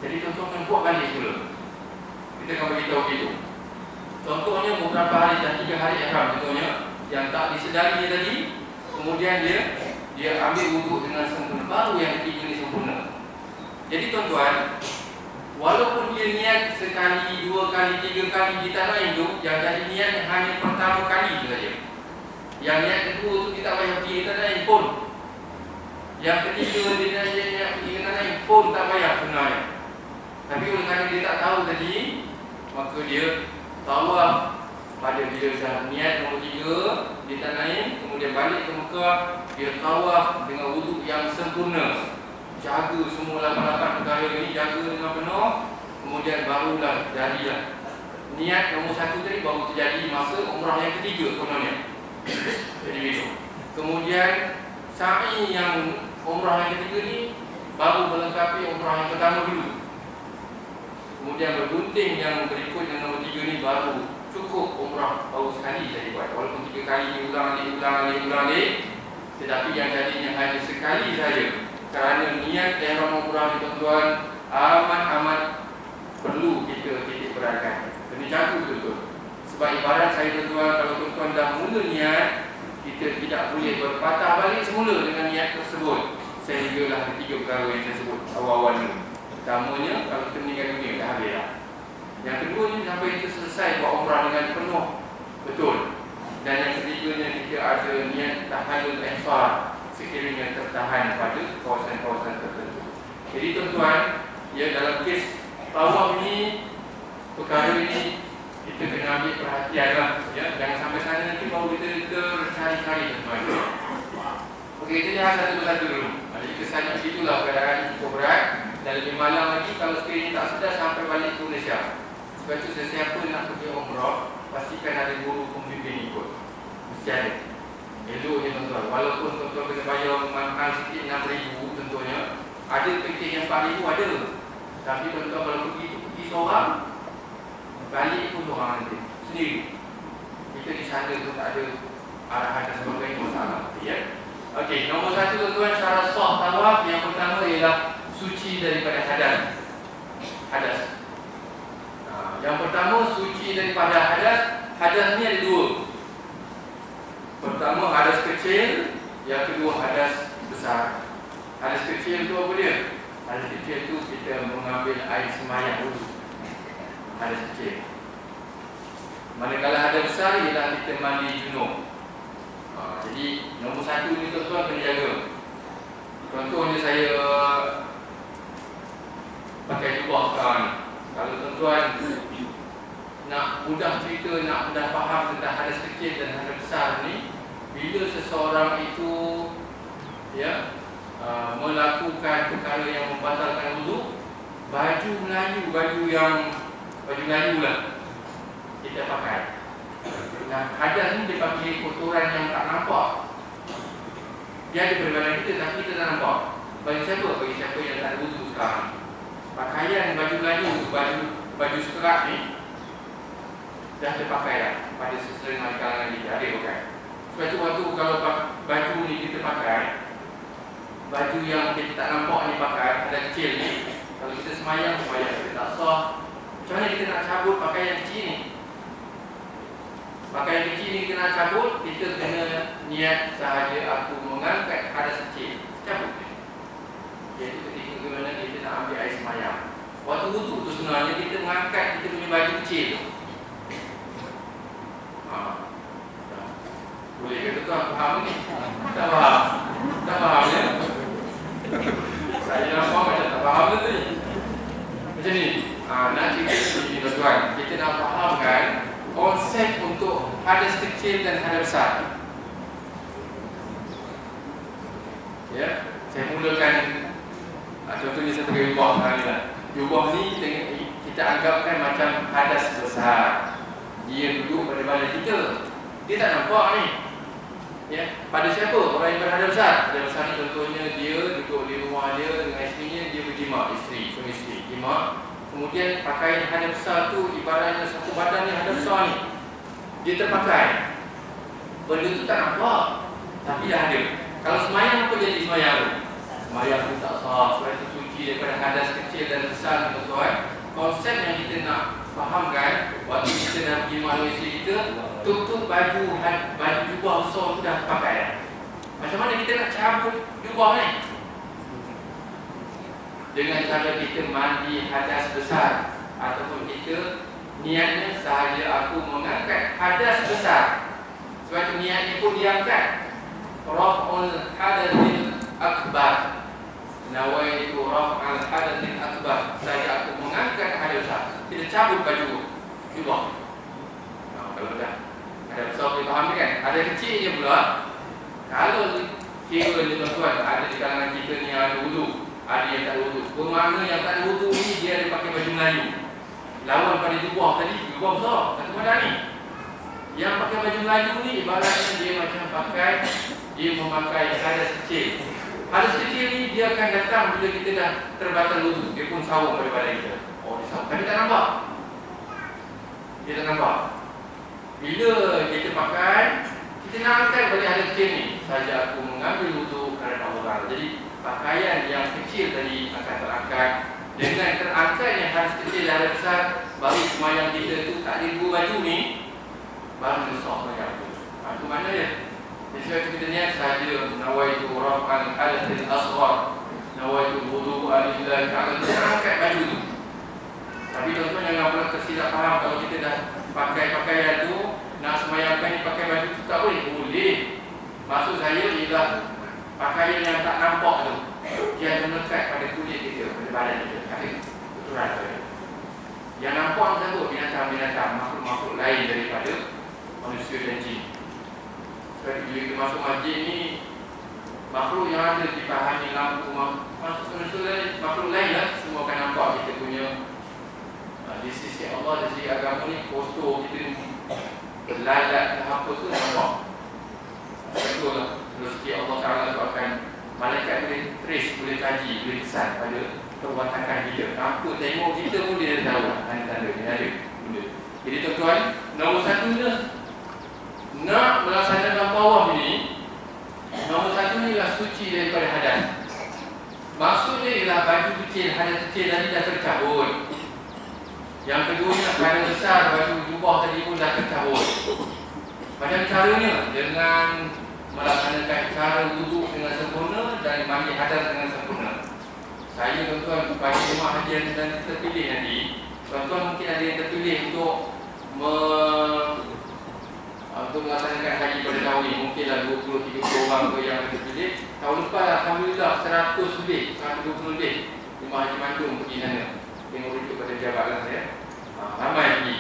Jadi tuan-tuan buat balik dulu. Kita akan beritahu begitu. Contohnya beberapa hari dah 3 hari ihram contohnya yang tak disedari tadi, kemudian dia ambil wuduk dengan sempurna, baru yang ketiga ni sempurna. Jadi tuan-tuan, walaupun dia niat sekali, 2 kali, 3 kali di Tanah itu, yang jadi niat hanya pertama kali itu saja. Yang niat kedua tu kita tak payah pergi ke Tanah pun. Yang ketiga dia niat pergi ke Tanah pun tak payah sebenarnya. Tapi oleh kerana dia tak tahu tadi, maka dia tawaf pada bila dah niat nombor 3 di Tanah, kemudian balik ke Mekah, dia tawaf dengan wuduk yang sempurna. Jaga semua 8 perkara ini, jaga dengan penuh. Kemudian barulah jadilah niat nombor 1 tadi baru terjadi masa umrah yang ketiga kononnya. Jadi begitu. Kemudian sa'i yang umrah yang ketiga ni baru melengkapi umrah yang pertama dulu. Kemudian bergunting yang berikut yang nombor 3 ni baru cukup umrah baru sekali saya buat. Walaupun 3 kali diulang alik, tetapi yang jadinya hanya sekali saja. Kerana niat ihram umrah ni tuan-tuan amat perlu kita titik beratkan. Kena jaga betul-betul. Sebab ibarat saya tuan-tuan, kalau tuan-tuan dah mula niat, kita tidak boleh berpatah balik semula dengan niat tersebut. Sehinggalah 3 perkara yang saya sebut awal-awal ni. Pertamanya, kalau kita meninggal dunia dah habis lah. Yang kedua ni sampai kita selesai buat umrah dengan penuh betul. Dan yang ketiganya kita ada niat tahallul ihsar sekiranya tertahan pada kawasan-kawasan tertentu. Jadi tuan-tuan, ya dalam kes tawaf ni, perkara ini kita kena ambil perhatian lah, ya. Jangan sampai sana nanti baru kita tercari-cari tuan-tuan. Okey, kita lihat satu persatu dulu. Jadi kesannya itulah keadaan cukup berat. Dan lebih malam lagi kalau sekiranya tak sedar sampai balik ke Malaysia. Sebab itu sesiapa nak pergi umrah, pastikan ada guru pembimbing ikut. Mesti ada. Eloknya tuan-tuan, walaupun tuan-tuan kena bayar mahal sikit 6,000 tentunya, ada paket yang 4,000 ada. Tapi tuan-tuan kalau pergi seorang, balik pun seorang nanti sendiri. Kita di sana tu tak ada arahan dan sebagainya, masalah. Ya. Okey, nombor 1 tuan-tuan, syarat sah tawaf yang pertama ialah suci daripada hadas. Yang pertama suci daripada hadas. Hadas ni ada 2. Pertama hadas kecil, yang kedua hadas besar. Hadas kecil tu apa dia? Hadas kecil tu kita mengambil air sembahyang dulu. Hadas kecil. Manakala hadas besar ialah kita mandi junub. Jadi nombor 1 ni tuan-tuan kena jaga. Contohnya saya pakai jubah sekarang. Kalau tuan-tuan nak mudah cerita, nak mudah faham tentang hadas kecil dan hadas besar ni, bila seseorang itu melakukan perkara yang membatalkan wudu, baju Melayu lah kita pakai. Nah, hadas ni dia pakai kotoran yang tak nampak. Dia ada pada kita tapi kita tak nampak. Bagi siapa yang tak ada wudu sekarang, pakaian baju Melayu, baju sekerat ni dah terpakai dah pada seserengai kalangan kita, ada pakai. Sebab tu waktu kalau baju ni kita pakai, baju yang kita tak nampak ni pakai, ada kecil ni, kalau kita semayang kita tak sah. Macam mana kita nak cabut pakaian kecil ni? Pakaian kecil ni kita nak cabut, kita kena niat sahaja aku mengangkat hadas kecil, cabut. Iaitu ketika ke mana kita nak ambil air semayang. Waktu wudu tu sebenarnya kita mengangkat kita punya baju kecil tu. tuan faham ni? Tak faham? Tak faham ya? Saya nampak macam tak faham tu ni. Macam ni. Nak cerita ni tuan-tuan. Kita nak fahamkan konsep untuk hadas kecil dan hadas besar. Ya, saya mulakan contohnya saya pakai jubah sekarang ni lah. Jubah ni kita anggapkan macam hadas besar. Dia duduk pada badan kita. Dia tak nampak ni. Ya, pada siapa? Orang yang berhadas besar. Hadas besar ni contohnya dia duduk di rumah dia dengan isterinya, dia berjima, isteri, suami isteri, jima. Kemudian pakaian hadas besar tu ibaratnya satu badan yang hadas besar ni. Dia terpakai. Benda tu tak nampak, tapi dah ada. Kalau semayang apa jadi semayang tu? Semayang tu tak sah, sebab itu suci daripada hadas kecil dan besar tuan-tuan. Konsep yang kita nak fahamkan waktu kita nak pergi Malaysia kita, tutup baju jubah besar tu dah pakai. Macam mana kita nak cabut jubah ni? Dengan cara kita mandi hadas besar, ataupun kita niatnya sahaja aku mengangkat hadas besar. Sebab itu niatnya pun diangkat. Raf'ul hadatsil akbar. Nawaitu raf'al hadatsil akbar. Saya aku mengangkat hadas besar. Kita cabut baju jubah. Kalau dah ada besar kita faham kan? Ada kecilnya pula. Kalau kira ni tuan-tuan, ada di kalangan kita ni yang ada wudu, ada yang tak ada wudu. Bermakna yang tak ada wudu ni dia ada pakai baju Melayu. Lawan pada jubah tadi, jubah besar satu badan ni. Yang pakai baju Melayu ni ibaratnya dia macam dia memakai hadas kecil. Hadas kecil ni dia akan datang bila kita dah terbatal wudu. Dia pun sawung pada badan kita. Oh, dia sawung. Tapi tak nampak. Dia tak nampak. Bila kita pakai, kita nak angkat balik hadas kecil ni. Saja aku mengambil wudu kerana Allah. Jadi pakaian yang kecil tadi akan terangkat. Dengan terangkatnya hadas kecil dan hadas besar, baru semayang kita tu tak ada dua baju ni, baru besar semayang tu. Itu mana dia? Jadi sebab kita niat sahaja nawaitu raf'al hadatsil asghar, nawaitu wudu'a lillahi ta'ala, kita angkat baju tu. Tapi tuan-tuan jangan pula tersilap faham kalau kita dah pakai pakaian tu, nak semayangkan ni pakai baju tu tak boleh. Boleh. Maksud saya ialah pakaian yang tak nampak tu, dia ada melekat pada kulit kita, pada badan kita. Betulan saya. Yang nampak ni siapa? Binatang-binatang, makhluk-makhluk lain daripada manusia dan jin. Sebab bila kita masuk masjid ni, makhluk yang ada dipahami lampu, masuk manusia makhluk lain lah, semua akan nampak kita punya di sisi Allah, di sisi agama ni, foto kita ni lalat ke apa tu nampak. Betul lah. Rezeki Allah Ta'ala tu akan, malaikat boleh trace, boleh kaji, boleh kesan pada perwatakan kita. Apa tengok kita pun dia tahu tanda-tanda ni ada benda. Jadi tuan-tuan, nombor satunya nak melaksanakan tawaf ini, nombor satunya ialah suci daripada hadas. Maksudnya ialah baju kecil, hadas kecil tadi dah tercabut. Yang keduanya hadas besar, baju jubah tadi pun dah tercabut. Macam caranya dengan melaksanakan cara wuduk dengan sempurna dan mandi hadas dengan sempurna. Saya tuan-tuan bagi jemaah haji yang terpilih nanti, tuan-tuan mungkin ada yang terpilih untuk melaksanakan haji pada tahun ini. Mungkinlah 20-30 orang yang terpilih. Tahun lepas alhamdulillah 100 lebih, 120 lebih jemaah haji Bandung pergi sana. Tengok rujuk pada jabatan saya. Ramai pergi.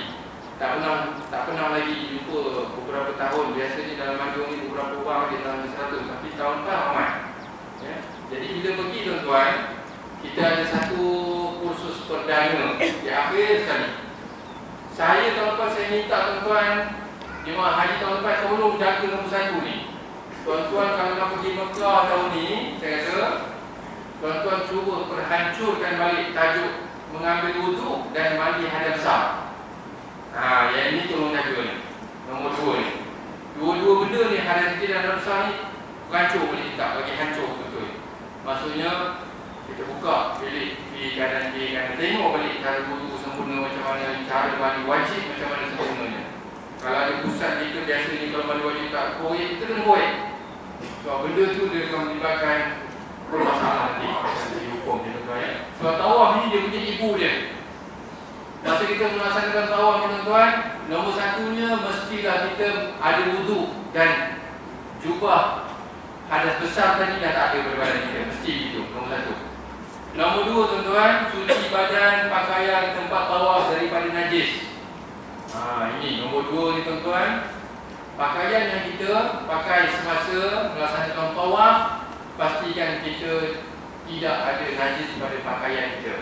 Tak pernah lagi jumpa beberapa tahun. Biasanya dalam Bandung ni beberapa orang dia dalam 100, tapi tahun lepas ramai. Ya. Jadi bila pergi tuan-tuan, kita ada satu kursus perdana di akhir sekali. Saya tahun lepas saya minta tuan-tuan jemaah haji tahun lepas tolong jaga nombor 1 ni. Tuan-tuan kalau nak pergi Mekah tahun ni, saya rasa tuan-tuan cuba perhancurkan balik tajuk mengambil wuduk dan mandi hadas besar. Yang ini tolong jaga ni. Nombor 2 ni. Dua-dua benda ni, hadas kecil dan hadas besar ni, hancur boleh kita bagi hancur betul. Maksudnya kita buka bilik di kanan kiri kanan, tengok balik cara wuduk sempurna macam mana, cara mandi wajib macam mana sempurnanya. Kalau ada pusat kita biasanya kalau mandi wajib tak korek, kita kena korek. Sebab benda tu dia akan melibatkan bermasalah nanti dari hukum dia tuan-tuan. Sebab tawaf ni dia punya ibu dia. Masa kita melaksanakan tawaf ni tuan-tuan, nombor satunya mestilah kita ada wuduk dan jubah hadas besar tadi dah tak ada pada badan kita. Mesti itu, nombor 1. Nombor 2 tuan-tuan, cuci badan, pakaian, tempat tawaf daripada najis. Ini nombor 2 ni tuan-tuan. Pakaian yang kita pakai semasa melaksanakan tawaf, pastikan kita tidak ada najis pada pakaian kita.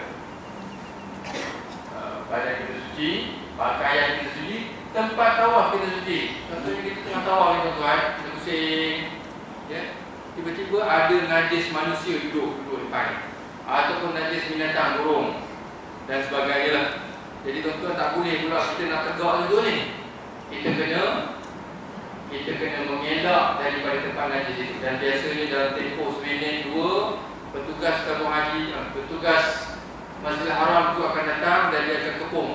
Badan kita suci, pakaian kita suci, tempat tawaf kita suci. Contohnya kita tengah tawaf ni tuan-tuan, kita pusing, ya, tiba-tiba ada najis manusia duduk depan, ataupun najis binatang, burung dan sebagainya lah. Jadi tuan-tuan tak boleh pula kita nak tegak duduk ni. Kita kena mengelak daripada tempat najis itu. Dan biasanya dalam tempoh seminit 2, petugas tabung haji, petugas Masjidil Haram itu akan datang dan dia akan kepung.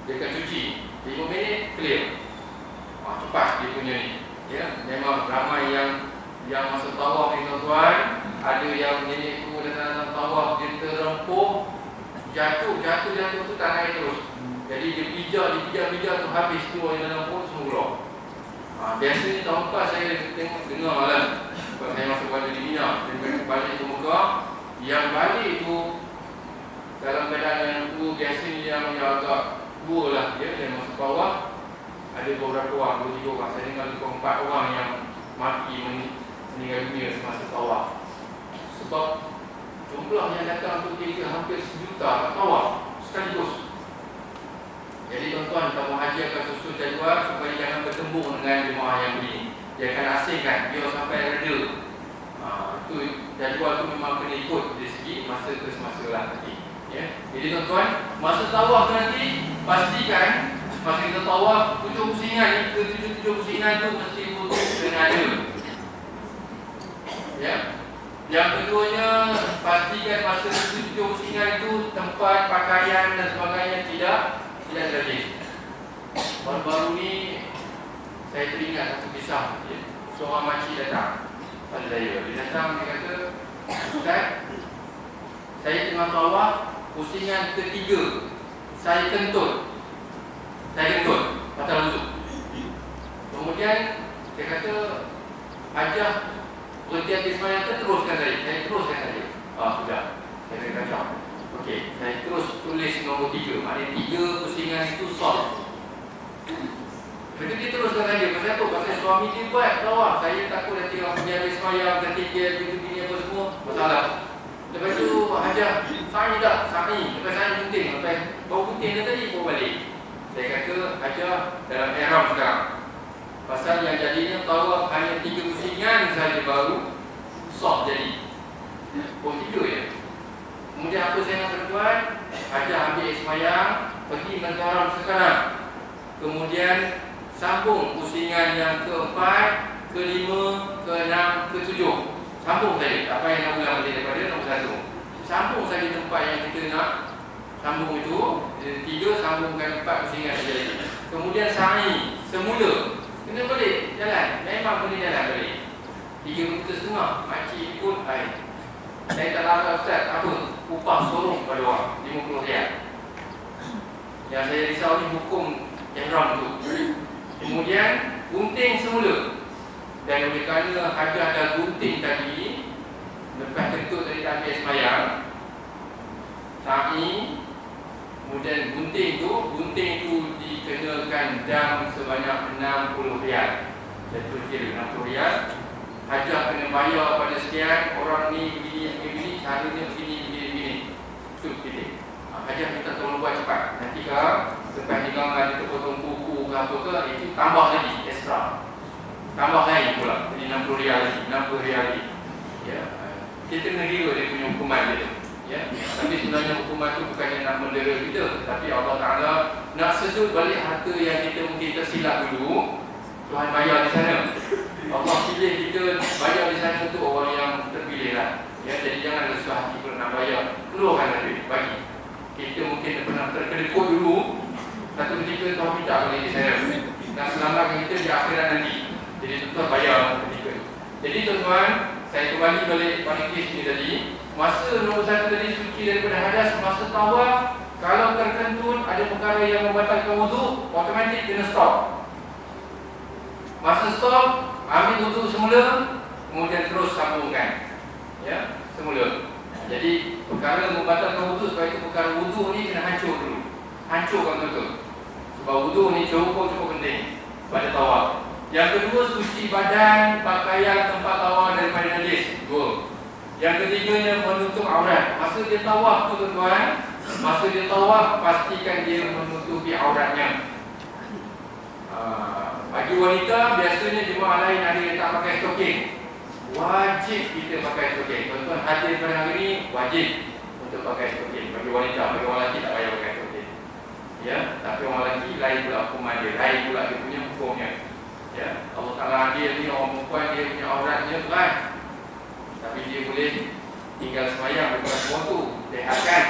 Dia akan cuci 5 minit, clear. Cepat dia punya ni. Ya, memang ramai yang masa tawaf ni tuan-tuan, ada yang nenek tu datang tawaf, dia terempuh, jatuh tu tak naik terus. Jadi dia pijak tu habis keluar dalam perut semua keluar. Biasanya tahun lepas saya dengar lah, sebab saya masuk pada di Mina, dia balik ke Mekah, yang balik tu dalam keadaan yang tu biasanya yang agak tua lah dia, yang masuk bawah. Ada beberapa orang, 2-3 orang, saya dengar lebih 4 orang yang mati meninggal dunia semasa tawaf. Sebab jumlah yang datang tu kira hampir 1 juta tawaf sekaligus. Jadi tuan-tuan, tabung haji akan susun jadual supaya jangan bertembung dengan jemaah yang begini. Dia akan asingkan, dia sampai reda. Itu jadual tu memang kena ikut dari segi masa ke semasa lah nanti. Ya. Jadi tuan-tuan, masa tawaf nanti pastikan masa kita tawaf 7 pusingan ni, ke 7 pusingan tu mesti betul kena ada. Ya. Yang keduanya, pastikan masa 7 pusingan itu tempat pakaian dan sebagainya tidak najis. Baru-baru ni saya teringat satu kisah, ya. Seorang makcik datang pada saya. Dia datang, dia kata, Ustaz, saya tengah tawaf, pusingan ketiga saya kentut batal wuduk. Kemudian saya kata, Hajah berhenti habis semayang ke teruskan saya teruskan saja. Sudah, saya kena kacau. Okey, saya terus tulis nombor 3. Maknanya 3 pusingan itu solve. Jadi dia teruskan saja. Pasal apa? Pasal suami dia buat tawaf. Saya takut nanti orang pergi habis semayang, ketinggian, begini apa semua, masalah. Lepas tu Hajah, sa'i tak? Sa'i. Lepas sa'i gunting. Lepas bau gunting dia tadi, bawa balik. Saya kata, Hajah dalam ihram sekarang. Pasal yang jadinya tawaf hanya 3 pusingan saja baru solve jadi. 3 ya. Kemudian apa saya nak tuan? Hajah ambil semayang, pergi Masjidil Haram sekarang. Kemudian sambung pusingan yang ke-4, ke-5, ke-6, ke-7. Sambung saja, tak payah nak ulang lagi daripada nombor 1. Sambung saja tempat yang kita nak sambung itu. 3 sambungkan 4 pusingan saja lagi. Kemudian sa'i semula. Kena balik jalan, memang boleh jalan balik. 3 meter setengah, makcik pun air. Saya tak tahu Ustaz, apa? Upah sorong pada orang, RM50. Yang saya risau ni hukum ihram tu. Kemudian gunting semula. Dan oleh kerana Hajah dah gunting tadi, lepas kentut tadi tak ambil semayang, sa'i, kemudian gunting tu dikenakan dam sebanyak RM60. Saya tulis RM60. Hajah kena bayar pada sekian, orang ni begini, caranya begini. Itu titik. Hajah minta tolong buat cepat. Nanti kalau lepas ni kalau ada terpotong buku ke apa ke, itu tambah lagi extra. Tambah lagi pula. Jadi RM60 lagi, RM60 lagi. Ya. Kita kena kira dia punya hukuman dia. Ya. Tapi sebenarnya hukuman tu bukannya nak mendera kita, tapi Allah Ta'ala nak sejut balik harta yang kita mungkin tersilap dulu. Tuhan bayar di sana. Allah pilih kita bayar di sana untuk orang yang terpilih lah. Ya, jadi jangan resah hati kalau nak bayar. Keluarkan duit, bagi. Kita mungkin pernah terkedekut dulu. Satu ketika Tuhan minta balik di sana. Dan selamatkan kita di akhirat nanti. Jadi tuan bayar ketika. Jadi tuan-tuan, saya kembali balik pada kes ni tadi. Masa nombor 1 tadi suci daripada hadas, masa tawaf, kalau terkentut ada perkara yang membatalkan wuduk, automatik kena stop. Masa stop, ambil wuduk semula, kemudian terus sambungkan. Ya, semula. Jadi perkara membatalkan wuduk, sebab itu perkara wuduk ni kena hancur dulu. Hancurkan betul. Sebab wuduk ni cukup penting pada tawaf. Yang kedua, suci badan, pakaian, tempat tawaf daripada najis. Dua. Yang ketiganya, menutup aurat. Masa dia tawaf tu tuan-tuan, masa dia tawaf, pastikan dia menutupi auratnya. Bagi wanita, biasanya jemaah lain ada yang tak pakai stocking. Wajib kita pakai stocking. Tuan-tuan hadir pada hari ini, wajib untuk pakai stocking. Bagi wanita, bagi orang lelaki tak payah pakai stocking. Ya, tapi orang lelaki lain pula hukuman dia, lain pula dia punya hukumnya. Ya, Allah Ta'ala hadir ni, orang perempuan dia punya auratnya berat, tapi dia boleh tinggal semayang bukan semua tu. Lihatkan,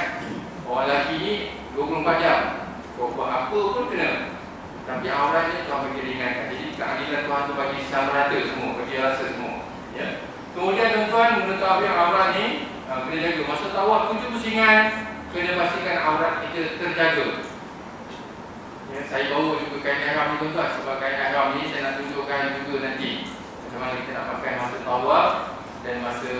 orang lelaki ni 24 jam, kau buat apa pun kena, tapi auratnya Tuhan bagi ringankan. Jadi keadilan Tuhan tu bagi sama rata semua, bagi rasa semua. Ya. Kemudian tuan-tuan, mengetahui aurat ni kena jaga. Masa tawaf 7 pusingan, kena pastikan aurat kita terjaga. Ya, saya bawa juga kain ihram ni tuan-tuan, sebab kain ihram ni saya nak tunjukkan juga nanti macam mana kita nak pakai masa tawaf dan masa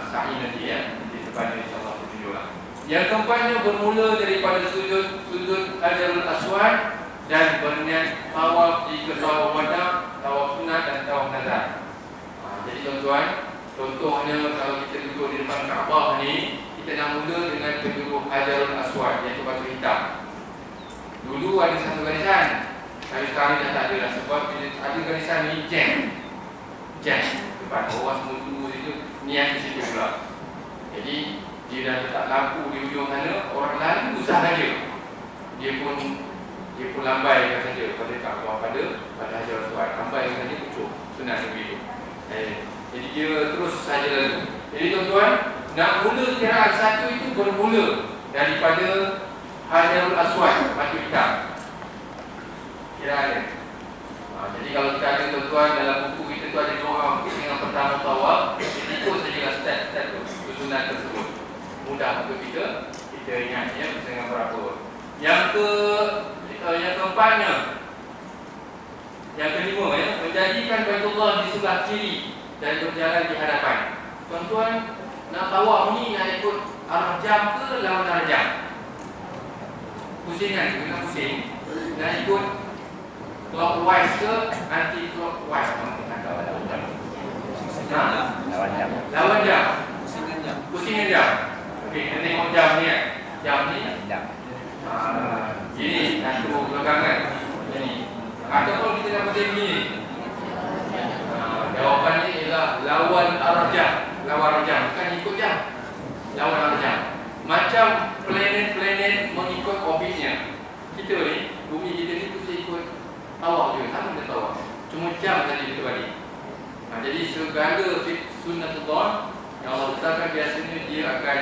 sa'i nanti ya. Nanti depan ni insya-Allah saya tunjuklah. Yang keempatnya, bermula daripada sujud Hajarul Aswad dan berniat tawaf di tawaf wada, tawaf sunat dan tawaf nazar. Jadi tuan-tuan, contohnya kalau kita duduk di depan Kaabah ni, kita nak mula dengan penjuru Hajarul Aswad, iaitu batu hitam. Dulu ada satu garisan, tapi sekarang dah tak ada lah, sebab bila ada garisan ni jam depan bawah semua dulu situ, niat di situ pula. Jadi dia dah letak lampu di ujung sana, orang lalu sahaja dia pun lambai saja pada Kaabah, pada Hajarul Aswad, lambai saja pucuk sunat begitu. Jadi dia terus saja lalu. Jadi tuan-tuan, nak mula kiraan satu itu bermula daripada Hajarul Aswad, batu hitam. Kiraan. Jadi kalau kita ada tuan-tuan, dalam buku kita tu ada doa yang pertama tawaf, ikut sajalah step-step tu, susunan tersebut. Mudah untuk kita ingat ya, dengan berapa. Yang keempatnya, yang kelima ya, menjadikan Baitullah di sebelah kiri dan berjalan di hadapan. Tuan-tuan, nak tawaf ni nak ikut arah jam ke lawan arah jam? Pusingan tu, nak pusing. Nak ikut clockwise ke anti-clockwise? Lawan jam. Lawan jam. Pusingan jam. Okey, kita tengok jam ni kan. Jam ni. Gini, satu belakangan. Ini. Ataupun kita nak pusing begini. Jawapannya ialah lawan arah jam. Lawan arah jam, bukan ikut jam. Lawan arah jam. Macam planet-planet mengikut orbitnya. Kita ni, bumi kita ni mesti ikut tawaf juga, sama dengan tawaf. Cuma jam saja kita balik. Jadi segala sunnatullah yang Allah letakkan biasanya dia akan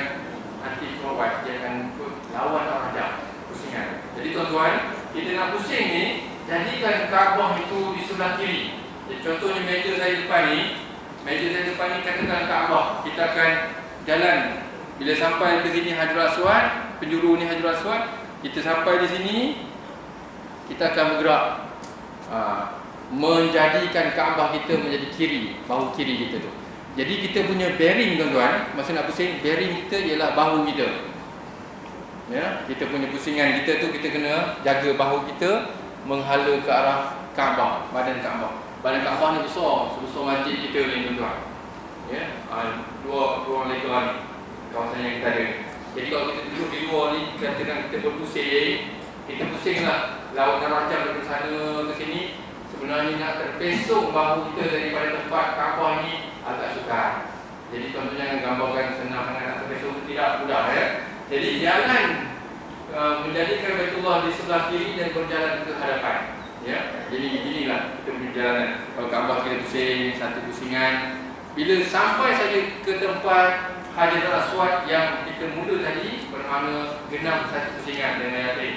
anti-clockwise, dia akan ikut lawan arah jam, pusingan. Jadi tuan-tuan, kita nak pusing ni, jadikan Kaabah itu di sebelah kiri. Jadi, contohnya meja saya depan ni katakan Kaabah. Kita akan jalan. Bila sampai ke sini Hajarul Aswad, penjuru ni Hajarul Aswad, kita sampai di sini, kita akan bergerak menjadikan Kaabah kita menjadi kiri, bahu kiri kita tu. Jadi kita punya bearing tuan-tuan, masa nak pusing, bearing kita ialah bahu kita. Ya, kita punya pusingan kita tu, kita kena jaga bahu kita menghala ke arah Kaabah, badan Kaabah. Badan Kaabah ni besar, sebesar masjid kita ni tuan-tuan. Ya, dua lekar ni kawasan yang kita ada. Jadi kalau kita duduk di luar ni, katakan kita berpusing, kita pusinglah lawan arah jam dari sana ke sini, sebenarnya nak terpesong bahu kita daripada tempat Kaabah ni agak sukar. Jadi tuan-tuan jangan gambarkan senang sangat nak terpesong, tidak mudah ya. Jadi jangan menjadikan Baitullah di sebelah kiri dan berjalan ke hadapan. Ya, jadi beginilah kita berjalan. Kalau Kaabah kita pusing satu pusingan, bila sampai saja ke tempat Hajarul Aswad yang kita mula tadi, bermakna genap satu pusingan dengan yakin.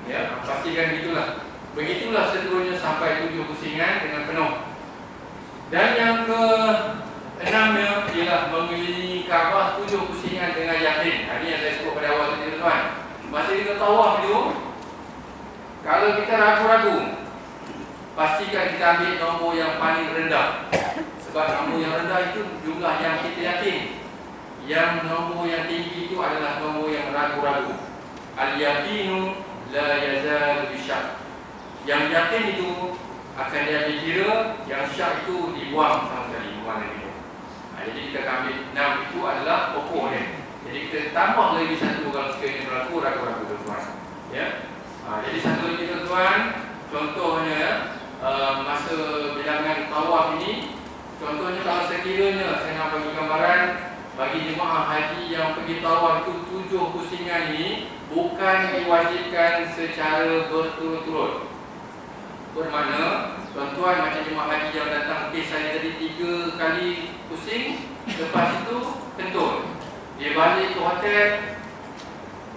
Ya, pastikan begitulah. Begitulah seterusnya sampai 7 pusingan dengan penuh. Dan yang ke-6nya ialah mengelilingi Kaabah 7 pusingan dengan yakin. Ini yang saya sebut pada awal tadi tuan. Masa kita tawaf tu, kalau kita ragu-ragu, pastikan kita ambil nombor yang paling rendah. Sebab nombor yang rendah itu jumlah yang kita yakin. Yang nombor yang tinggi itu adalah nombor yang ragu-ragu. Al-yaqinu la yazalu bisyak. Yang yakin itu akan diambil kira, yang syak itu dibuang sama sekali, buang lagi. Jadi kita ambil 6 itu adalah pokoknya. Jadi kita tambah lagi satu kalau sekiranya berlaku ragu-ragu tuan-tuan. Ya. Jadi satu lagi tuan-tuan, contohnya masa bilangan tawaf ini, contohnya kalau sekiranya saya nak bagi gambaran bagi jemaah haji yang pergi tawaf itu 7 pusingan ini bukan diwajibkan secara berturut-turut. Bermakna tuan-tuan macam jemaah haji yang datang, okey saya tadi 3 kali pusing, lepas itu kentut. Dia balik ke hotel,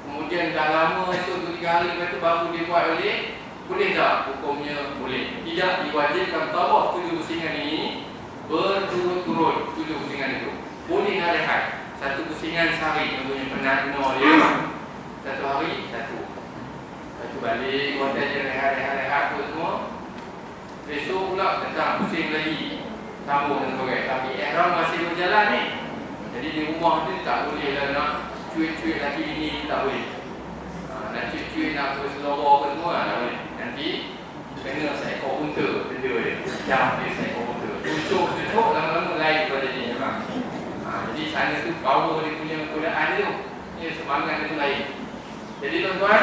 kemudian dah lama esok 2-3 hari lepas tu baru dia buat balik. Boleh tak? Hukumnya boleh. Tidak diwajibkan tawaf 7 pusingan ini berturut-turut 7 pusingan itu. Boleh nak rehat. Satu pusingan sehari, contohnya penat benar dia. Satu hari, satu. Lepas tu balik hotel je rehat tu semua. Besok pula datang pusing lagi, sambung dan sebagainya. Tapi ihram masih berjalan ni. Jadi di rumah tu tak boleh lah nak cuit-cuit laki bini, tak boleh. Nak cuit-cuit nak berselawar ke semua tak boleh. Nanti kena seekor unta benda dia. Jam dia seekor unta. Cucuk lama-lama lain pada dia memang. Jadi sana tu power dia punya godaan dia tu. Dia semangat dia tu lain. Jadi tuan-tuan,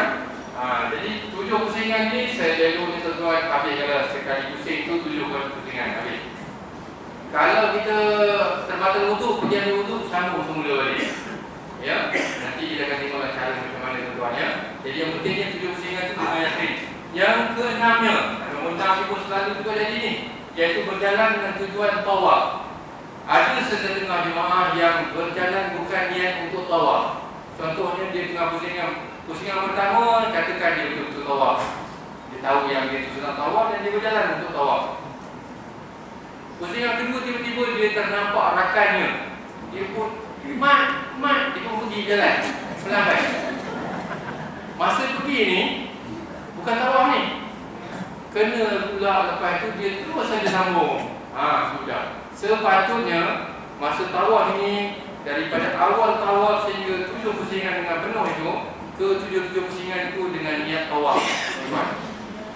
jadi 7 pusingan ni saya lalu ni tuan-tuan habis kalau sekali pusing tu 7 kali pusingan habis. Kalau kita terbatal wuduk, pergi ambil wuduk, sambung semula balik. Ya, nanti kita akan tengok cara macam mana tuan-tuan ya. Jadi yang pentingnya 7 pusingan tu dengan yakin. Yang keenamnya, nombor 6 pun selalu juga jadi ni, iaitu berjalan dengan tujuan tawaf. Ada sesetengah jemaah yang berjalan bukan niat untuk tawaf. Contohnya dia tengah pusingan pertama, katakan dia betul-betul tawaf. Dia tahu yang dia tu sedang tawaf dan dia berjalan untuk tawaf. Pusingan kedua tiba-tiba dia ternampak rakannya. Dia pun mat, dia pun pergi jalan melambai. Masa pergi ni bukan tawaf ni. Kena pula lepas tu dia terus saja sambung. Sudah. Sepatutnya masa tawaf ini daripada awal tawaf sehingga 7 pusingan dengan penuh itu ke 7 pusingan itu dengan niat tawaf.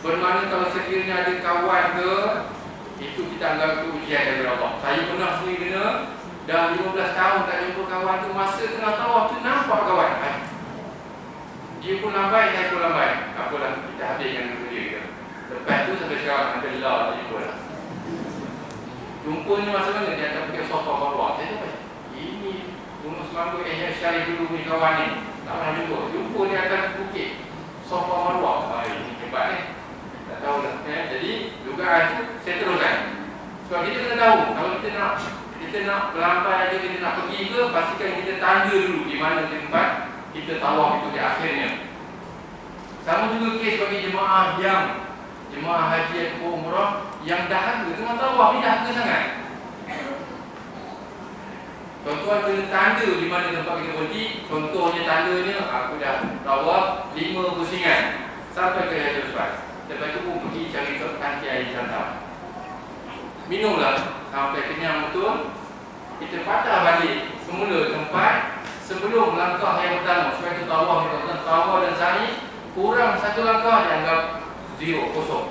Bermakna kalau sekiranya ada kawan ke, itu kita anggap itu ujian dari Allah. Saya pernah sendiri kena dah 15 tahun tak jumpa kawan tu, masa tengah tawaf tu nampak kawan. Dia pun lambai, saya pun lambai. Apalah, kita habiskan dulu dia. Lepas tu sampai sekarang alhamdulillah tak jumpa lah. Jumpanya masa mana dia akan pergi sofa bawah. Saya tu ini Gunung Semangka Syarif dulu ni kawan ni. Tak pernah jumpa di atas bukit sofa Marwah. Ini hebat ni. Tak tahulah ya. Jadi dugaan tu saya teruskan. Sebab kita kena tahu kalau kita nak melambai ke, kita nak pergi ke, pastikan kita tanda dulu di mana tempat kita tawaf itu di akhirnya. Sama juga kes bagi jemaah haji atau umrah yang dahaga tengah tawaf ni, dahaga sangat. Tuan-tuan kena tanda di mana tempat kita berhenti. Contohnya tandanya aku dah tawaf 5 pusingan sampai ke Hajar Aswad. Lepas tu pun pergi cari tanki air santam. Minumlah sampai kenyang betul. Kita patah balik semula tempat sebelum langkah yang pertama. Sebab itu tawaf dan sa'i kurang 1 langkah dianggap 0, kosong.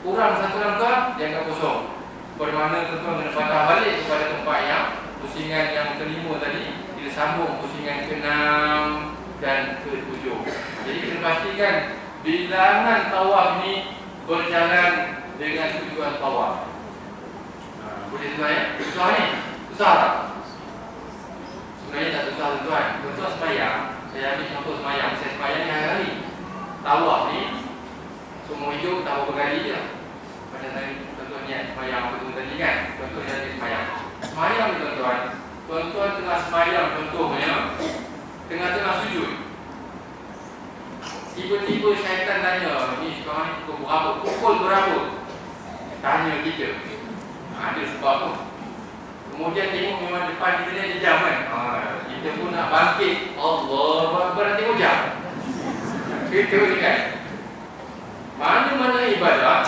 Kurang 1 langkah dianggap kosong. Bermakna tuan-tuan kena patah balik kepada tempat yang pusingan yang kelima tadi, kita sambung pusingan ke-6 dan ke-7. Jadi kita pastikan bilangan tawaf ni berjalan dengan tujuan tawaf. Boleh tuan ya? Susah ni? Susah tak? Sebenarnya tak susah tuan. Tuan sembahyang, saya ambil contoh sembahyang. Saya sembahyang ni hari-hari. Tawaf ni semua hidup tak berapa kali je. Macam tadi contoh niat sembahyang betul tadi kan. Contoh tadi sembahyang. Sembahyang ni tuan-tuan. Tuan-tuan tengah sembahyang contohnya, tengah-tengah sujud. Tiba-tiba syaitan tanya, ni sekarang ni pukul berapa? Pukul berapa? Tanya kita. Ada sebab tu. Kemudian tengok memang depan kita ni ada jam kan. Kita pun nak bangkit. Allahu Akbar, tengok jam. Kita ni kan. Mana-mana ibadah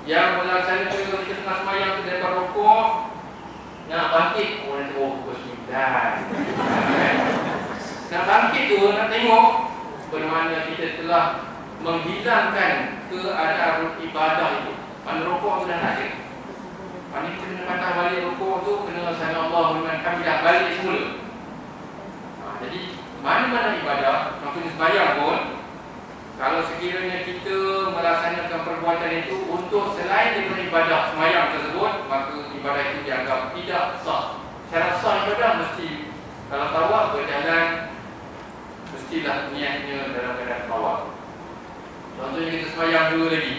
Yang melaksanakan kita tengah semayang tu daripada rokok, nak bangkit, orang tu pukul 9. Nak bangkit tu, nak tengok bermakna kita telah menghilangkan keadaan ibadah itu. Mana rokok tu dah tak ada. Mana kita kena patah balik rokok tu, kena Sallallahu Alaihi Wasallam balik semula. Jadi mana-mana ibadah, contohnya sembahyang pun, kalau sekiranya kita melaksanakan perbuatan itu untuk selain daripada ibadah sembahyang tersebut, maka ibadah itu dianggap tidak sah. Syarat sah ibadah mesti, kalau tawaf berjalan, mestilah niatnya dalam keadaan tawaf. Contohnya kita sembahyang dulu lagi,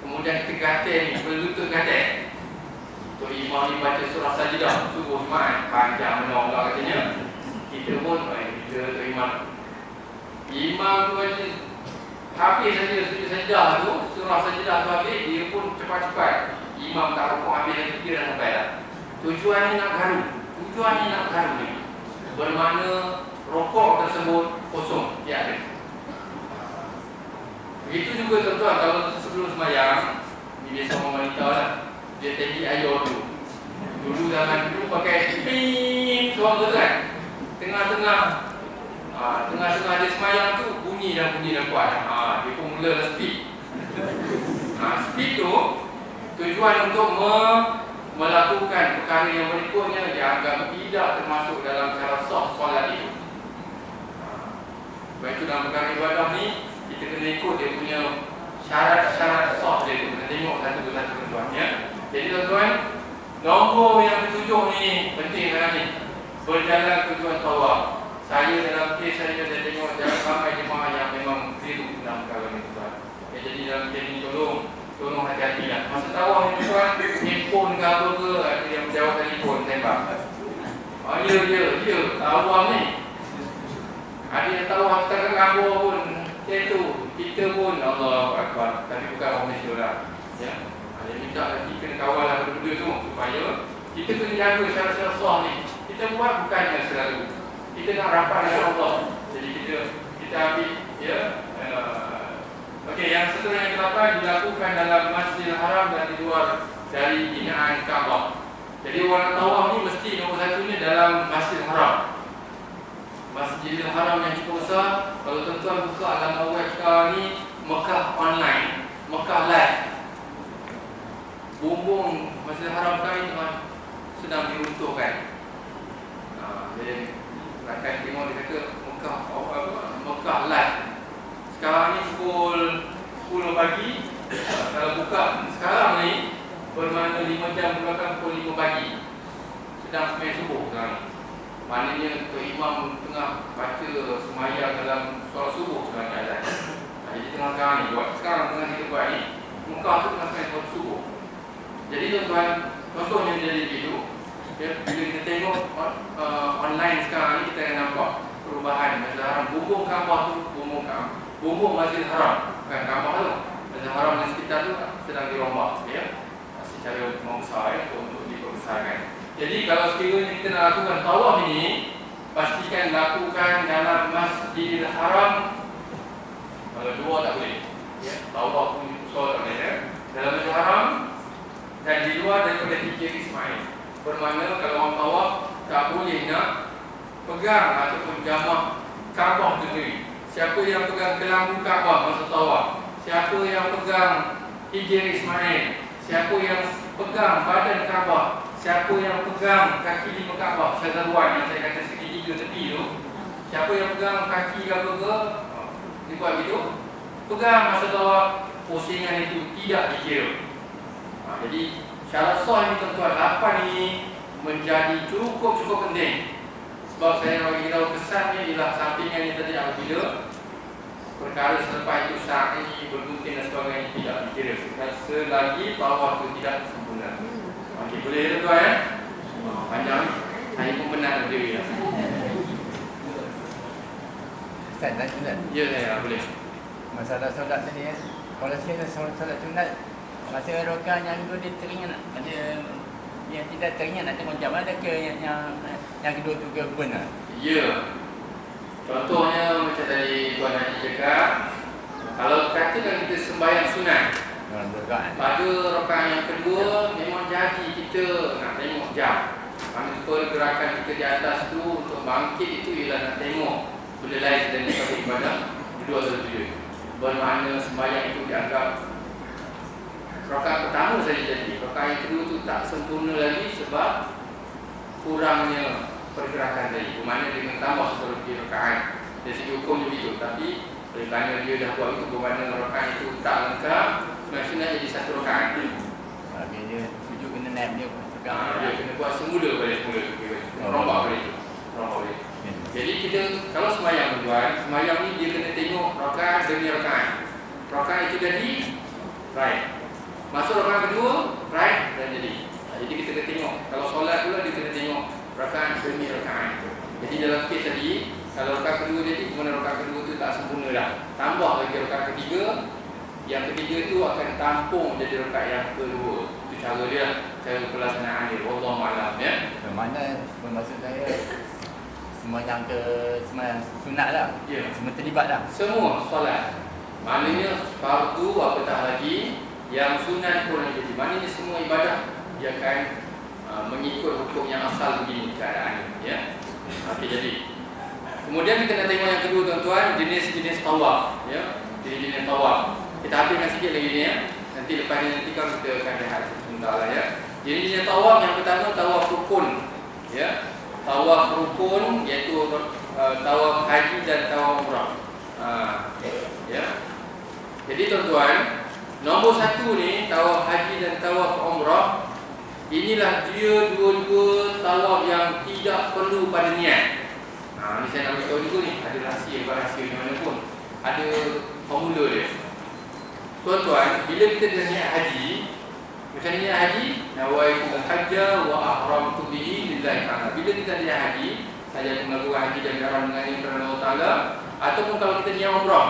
kemudian kita gatal ni, berlutut gatal. Untuk imam ni baca surah Sajdah, subuh Jumaat, panjang menolak katanya. Kita pun, kita tu imam tu baca habis saja sujud sajdah tu, surah sajdah tu habis, dia pun cepat-cepat. Imam tak rokok habis dan kita dah sampai dah. Tujuannya nak garu, ni. Bermakna rokok tersebut kosong, tiada. Begitu juga tuan-tuan, kalau sebelum sembahyang, ni biasa orang wanita lah, dia tadi air dulu. Dulu zaman dulu pakai ping suara tu kan. Tengah-tengah dia sembahyang tu bunyi dah kuat. Dia pun mula speed. Speed tu tujuan untuk melakukan perkara yang berikutnya, dia anggap tidak termasuk dalam cara sah solat itu. Baik itu dalam perkara ibadah ni, kita kena ikut dia punya syarat-syarat sah dia tu. Kena tengok satu persatu tuan-tuan. Jadi tuan-tuan, nombor yang ketujuh ni penting kan ni. Berjalan tujuan tawaf. Saya dalam kes saya tengok jangan ramai jemaah yang memang keliru dalam perkara ni tuan. Jadi dalam kes ni tolong hati-hati lah. Masa tawaf ni tuan, handphone ke apa ke, ada yang menjawab telefon tembak. Ya, tawaf ni. Ada yang tawaf setakat kabur pun, kita pun Allah Akbar, tapi bukan orang Malaysia lah. Ya. Dia minta lagi kena kawal lah benda tu supaya kita kena jaga syarat-syarat sah ni. Kita buat bukannya selalu. Kita nak rapat dengan Allah. Jadi kita ambil ya. Okey, yang seterusnya yang ke-8 dilakukan dalam Masjidil Haram dan di luar dari binaan Kaabah. Jadi orang tawaf ni mesti nombor satunya dalam Masjidil Haram. Masjidil Haram yang cukup besar. Kalau tuan-tuan buka alamat web sekarang ni, Mekah online, Mekah live. Bumbung Masjidil Haram sekarang ni sedang diruntuhkan. Jadi rakan tengok dia kata Mekah live. Sekarang ni pukul 10 pagi. Kalau buka sekarang ni, bermakna 5 jam ke belakang pukul 5 pagi. Sedang sembahyang subuh sekarang ni. Maknanya Tok Imam tengah baca semayang dalam solat subuh sekarang ni. Jadi tengah sekarang ni, sekarang tengah kita buat ni, Mekah tu tengah sembahyang solat subuh. Jadi tuan-tuan, contohnya jadi begitu. Ya, bila kita tengok online sekarang ni, kita akan nampak perubahan Masjidil Haram. Bumbung Kaabah tu, bumbung Masjidil Haram, bukan Kaabah tu. Masjidil Haram dan sekitar tu sedang dirombak, ya, secara membesar ya, untuk diperbesarkan. Jadi kalau sekiranya kita nak lakukan tawaf ini, pastikan lakukan dalam Masjidil Haram. Kalau dua tak boleh, ya, tawaf pun soal tak boleh, ya. Dalam Masjidil Haram dan di luar daripada Hijr Ismail. Bermakna kalau orang tawaf tak boleh nak pegang ataupun jamah Kaabah tu sendiri. Siapa yang pegang kelambu Kaabah masa tawaf, siapa yang pegang Hijr Ismail, siapa yang pegang badan Kaabah, siapa yang pegang kaki 5 Kaabah, syazarwan yang saya kata segitiga tepi tu, siapa yang pegang kaki apa ke, dibuat gitu, pegang masa tawaf, pusingan itu tidak dikira. Jadi syarat sah ini tuan-tuan, 8 ini menjadi cukup penting. Sebab saya nak bagi tahu kesannya ialah sampingan ini tadi apabila perkara selepas itu sa'i, bergunting dan sebagainya tidak dikira selagi tawaf itu tidak sempurna. Okey, boleh tuan-tuan ya? Panjang ni, saya pun benar berdiri ya. Ustaz, nak sunat? Ya, saya boleh. Masalah solat tadi ya. Kalau saya solat sunat, masa rokaat yang dua dia teringat, ada yang tidak teringat nak tengok jam, ada ke yang kedua tu ke benar? Ya. Contohnya macam tadi Tuan Haji cakap, kalau katakan kita sembahyang sunat, Pada rakaat yang kedua memang jadi kita nak tengok jam. Pergerakan kita di atas tu untuk bangkit itu ialah nak tengok benda lain sedang dilakukan ibadah dua atau sujud. Bermakna sembahyang itu dianggap rakaat pertama saja jadi. Rakaat yang kedua tu tak sempurna lagi sebab kurangnya pergerakan tadi. Bermakna dia kena tambah seperti rakaat. Dari segi hukum begitu. Tapi kerana dia dah buat itu bermakna rakaat itu tak lengkap, semestinya jadi satu rakaat. Dia sujud kena naik dia dia kena buat semula pada semula. Rombak pada itu. Jadi kita kalau sembahyang tuan, sembahyang ni dia kena tengok rakaat demi rakaat. Rakaat itu jadi right. Masuk rakaat kedua, right dan jadi. Jadi kita kena tengok. Kalau solat pula dia kena tengok rakaat demi rakaat. Jadi dalam kes tadi, kalau rakaat kedua jadi, kemudian rakaat kedua tu tak sempurna dah. Tambah lagi rakaat ketiga. Yang ketiga tu akan tampung jadi rakaat yang kedua. Itu cara dia, cara pelaksanaan dia. Wallahu a'lam ya. Bermakna maksud saya sembahyang sunat lah. Ya. Semua terlibat lah. Semua solat. Maknanya fardu apatah lagi yang sunat pun jadi. Maknanya semua ibadah dia akan mengikut hukum yang asal begini keadaannya ya. Okey, jadi kemudian kita nak tengok yang kedua tuan-tuan, jenis-jenis tawaf ya. Jenis-jenis tawaf. Kita habiskan sikit lagi ni ya. Nanti lepas ni nanti kan kita akan lihat sebentar lah ya. Jenis-jenis tawaf yang pertama tawaf rukun ya. Tawaf rukun iaitu tawaf haji dan tawaf umrah. Ya. Jadi tuan-tuan, nombor satu ni tawaf haji dan tawaf umrah. Inilah dia dua-dua tawaf yang tidak perlu pada niat. Ni saya nak beritahu dulu ni, ada rahsia di mana pun. Ada formula dia. Tuan-tuan, bila kita dah niat haji, macam niat haji, nawaitul hajja wa ahramtu bihi lillahi ta'ala. Bila kita niat haji, saya melakukan haji dan ihram dengannya kerana Allah Taala, ataupun kalau kita niat umrah,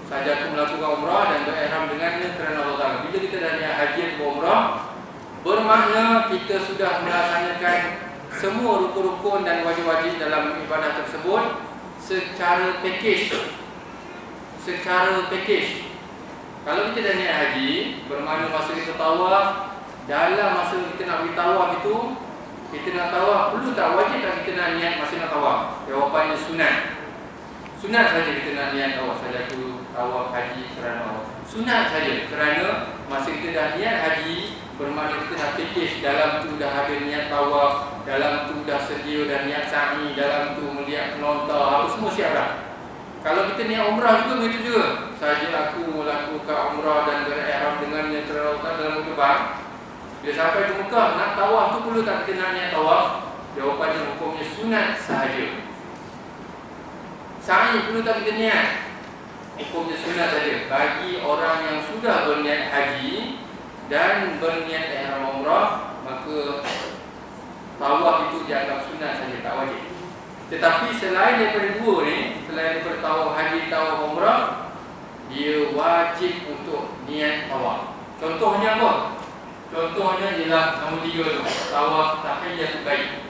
saja aku melakukan umrah dan berihram dengannya kerana Allah Taala. Bila kita dah niat haji atau umrah, bermakna kita sudah melaksanakan semua rukun-rukun dan wajib-wajib dalam ibadah tersebut secara package. Kalau kita dah niat haji, bermakna masa kita tawaf, dalam masa kita nak pergi tawaf itu, kita nak tawaf, perlu tak wajib tak kita nak niat masa nak tawaf? Jawapannya sunat. Sunat saja kita nak niat tawaf. Saja tu tawaf haji kerana Allah. Sunat saja kerana masa kita dah niat haji, bermakna kita dah package, dalam tu dah ada niat tawaf, dalam tu dah sedia dah niat sa'i, dalam tu melihat penonton, apa semua siap dah. Kalau kita niat umrah juga begitu juga. Saja aku melakukan umrah dan berihram dengannya kerana Allah dalam terbang. Dia sampai ke Mekah nak tawaf tu perlu tak kita nak niat tawaf? Jawapannya hukumnya sunat sahaja. Sa'i perlu tak kita niat? Hukumnya sunat saja. Bagi orang yang sudah berniat haji dan berniat ihram umrah, maka tawaf itu dianggap sunat saja, tak wajib. Tetapi selain daripada dua ni, selain daripada tawaf haji, tawaf umrah, dia wajib untuk niat tawaf. Contohnya apa? Contohnya ialah nombor 3 tu, tawaf tahiyatul bait.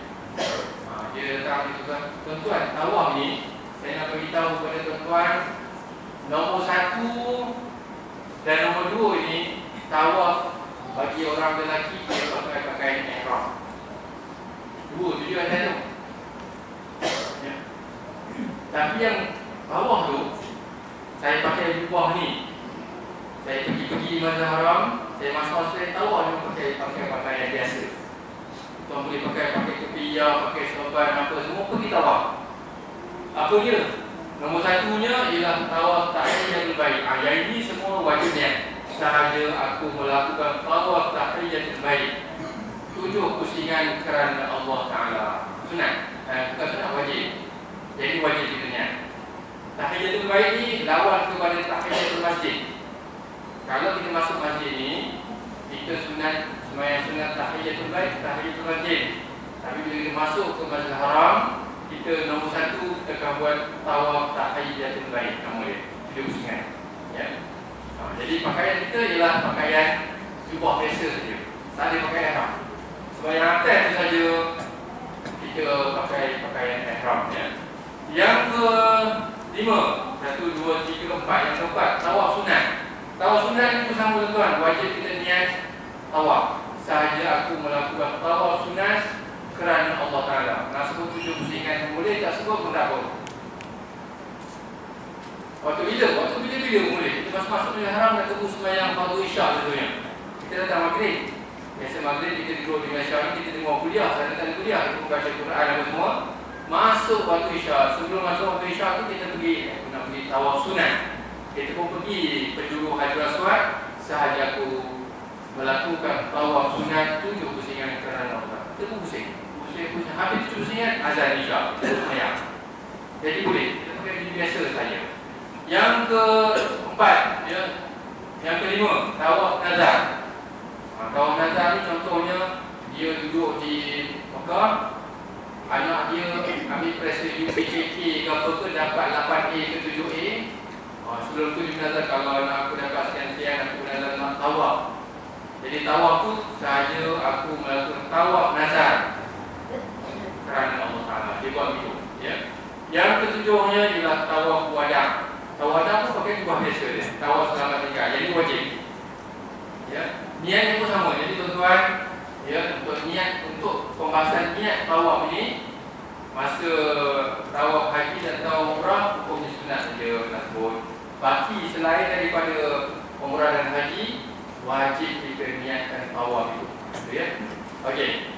Dia datang ni tuan-tuan, tawaf ni saya nak beritahu kepada tuan-tuan, nombor 1 dan nombor 2 ini tawaf bagi orang lelaki dia pakai pakaian ihram. Dua tu je ada tu. Ya. Tapi yang bawah tu saya pakai jubah ni. Saya pergi Masjidil Haram, saya masuk saya tahu ada pakai pakaian biasa. Tuan boleh pakai kepiyah, pakai serban apa semua pergi tawaf. Apa dia? Nombor satunya ialah tawaf tahiyatul bait. Yang ini semua wajib niat. Sahaja aku melakukan tawaf tahiyatul bait. 7 pusingan kerana Allah Taala. Sunat. Bukan sunat, wajib. Jadi wajib kita niat. Tahiyatul bait ni lawan kepada tahiyatul masjid. Kalau kita masuk masjid ni, kita sunat sembahyang sunat tahiyatul bait, tahiyatul masjid. Tapi bila kita masuk ke Masjidil Haram, kita nombor 1 kita akan buat tawaf tahiyatul bait, nama dia. 7 pusingan. Ya. Jadi pakaian kita ialah pakaian jubah biasa saja. Tak ada pakaian ihram. Sembahyang atas tu saja kita pakai pakaian ihram ya. Yang ke-5, 1, 2, 3, 4, yang keempat tawaf sunat. Tawaf sunat ni sama tuan-tuan, wajib kita niat tawaf. Sahaja aku melakukan tawaf sunat kerana Allah Ta'ala. Nak sebut 7 pusingan boleh, tak sebut pun tak apa. Waktu bila boleh. Kita masuk dengan haram nak tunggu sembahyang fardu isyak tentunya. Kita datang maghrib. Biasa maghrib kita duduk dengan isyak, kita dengar kuliah, sana kuliah, kita membaca Quran apa semua. Masuk waktu isyak, sebelum masuk waktu isyak tu kita nak pergi tawaf sunat. Kita pun pergi penjuru Hajar Aswad. Sahaja aku melakukan tawaf sunat 7 pusingan kerana Allah. Kita pun pusing. Habis 7 pusingan azan isyak. Kita sembahyang. Jadi boleh. Kita pakai biji biasa saja. Yang keempat, yang kelima, tawaf nazar. Tawaf nazar ni contohnya dia duduk di Mekah, anak dia ambil presen UPKK ke apa ke, dapat 8A ke 7A. Sebelum tu dia menazar, kalau anak aku dapat sekian-sekian, aku menazar nak tawaf. Jadi tawaf tu sahaja aku melakukan tawaf nazar kerana Allah Ta'ala. Dia buat begitu, ya. Yang ketujuhnya ialah tawaf wada'. Tawaf wada' tu pakai jubah biasa dia. Tawaf selamat tinggal. Jadi wajib. Ya. Niatnya pun sama. Jadi tuan-tuan, ya, untuk niat, untuk pembahasan niat tawaf ini, masa tawaf haji dan tawaf umrah hukumnya sunat saja nak sebut. Baki selain daripada umrah dan haji, wajib kita niatkan tawaf itu. Ya. Okey.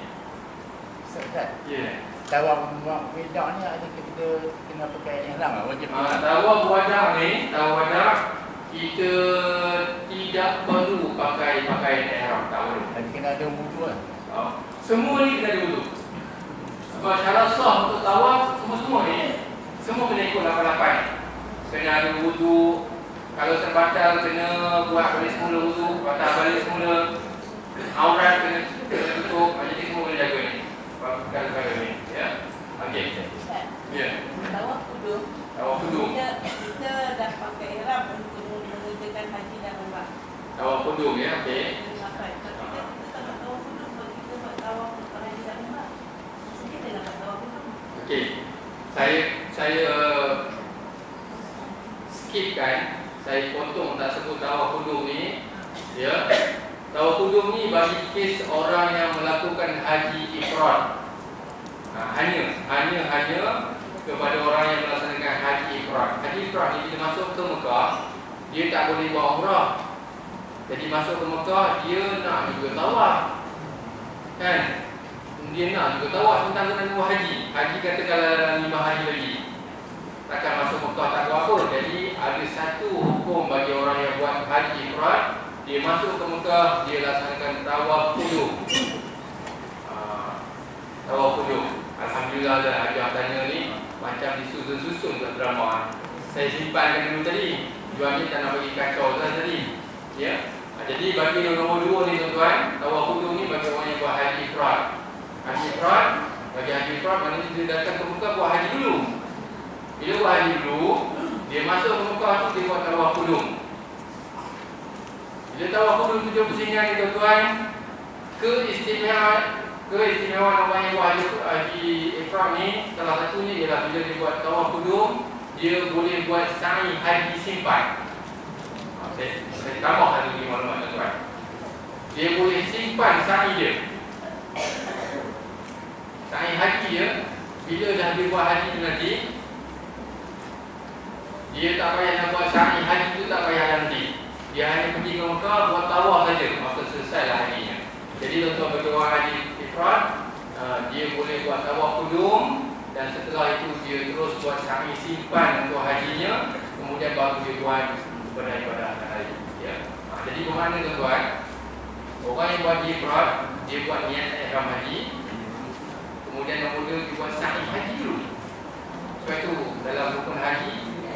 Ustaz. Ya. Tawaf wada' ni ada kita kena pakai ihram lah, wajib. Tawaf wada' ni, tawaf wada' kita tidak perlu pakai pakaian ihram, tak perlu. Tapi kena ada wudu lah. Semua ni kena ada wudu. Sebab syarat sah untuk tawaf semua ni semua kena ikut 88. Kena ada wudu. Kalau terbatal kena buat balik semula wudu, batal balik semula. Aurat kena tutup. Jadi semua kena jaga ni. Perkara-perkara ni, ya. Okey. Ya. Tawaf kudum. Tawaf kudum. Kita dah pakai ihram untuk mengerjakan haji dan umrah. Tawaf kudum, ya. Okey. Tapi kita tak nak tawaf kudum, kalau kita buat tawaf untuk haji dan umrah, kita nak buat tawaf kudum. Okey. Saya skipkan, saya potong tak sebut tawaf kudum ni, ya. Tawaf kudum ni bagi kes orang yang melakukan haji ifrad. Hanya kepada orang yang melaksanakan haji ifrad. Haji ifrad ni bila masuk ke Mekah, dia tak boleh buat umrah. Jadi masuk ke Mekah, dia nak juga tawaf. Kan? Dia nak juga tawaf tentang kena buat haji. Haji katakanlah 5 hari lagi. Takkan masuk Mekah tak buat apa. Jadi ada satu hukum bagi orang yang buat haji ifrad. Dia masuk ke Mekah, dia laksanakan tawaf kudum. Tawaf kudum. Alhamdulillah ada tanya ni macam disusun-susun ke drama. Saya simpankan dulu tadi. Jualnya tak nak bagi kacau tadi. Ya. Jadi bagi nombor 2 ni tuan-tuan, tawaf kudum ni bagi orang yang buat haji ifrad. Haji ifrad, bagi haji ifrad maknanya dia datang ke Mekah buat haji dulu. Bila buat haji dulu, dia masuk ke Mekah tu dia buat tawaf kudum. Bila tawaf kudum 7 pusingan ni tuan-tuan, keistimewaan orang yang buat haji ifrad ni, salah satunya ialah bila dia buat tawaf kudum, dia boleh buat sa'i haji simpan. Saya tambah satu lagi maklumat tuan-tuan. Dia boleh simpan sa'i dia. Sa'i haji dia, bila dah dia buat haji tu nanti, dia tak payah nak buat sa'i haji tu, tak payah nanti. Dia hanya pergi ke Mekah buat tawaf saja, maka selesailah hajinya. Jadi tuan-tuan bagi orang haji ifrad, dia boleh buat tawaf kudum dan setelah itu dia terus buat sa'i simpan untuk hajinya, kemudian baru dia buat ibadah haji. Ya. Jadi bermakna tuan-tuan, orang yang buat haji ifrad, dia buat niat ihram haji, kemudian nombor 2 dia buat sa'i haji dulu. Sebab itu dalam rukun haji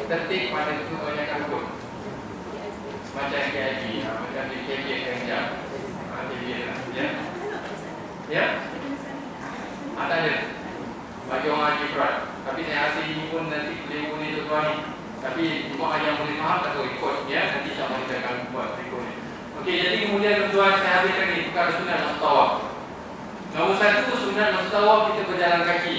tertib pada kebanyakan rukun. Macam KIB, macam KIB yang jam. Ya. Ya. Tak ada. Bagi orang haji ifrad. Tapi saya rasa ini pun nanti boleh tuan ni. Tapi cuma ada yang boleh faham tak tahu ikut, ya. Nanti insya-Allah kita akan buat berikut ni. Okey, jadi kemudian tuan saya habiskan ni perkara sunat masuk tawaf. Nombor 1 sunat masuk tawaf kita berjalan kaki.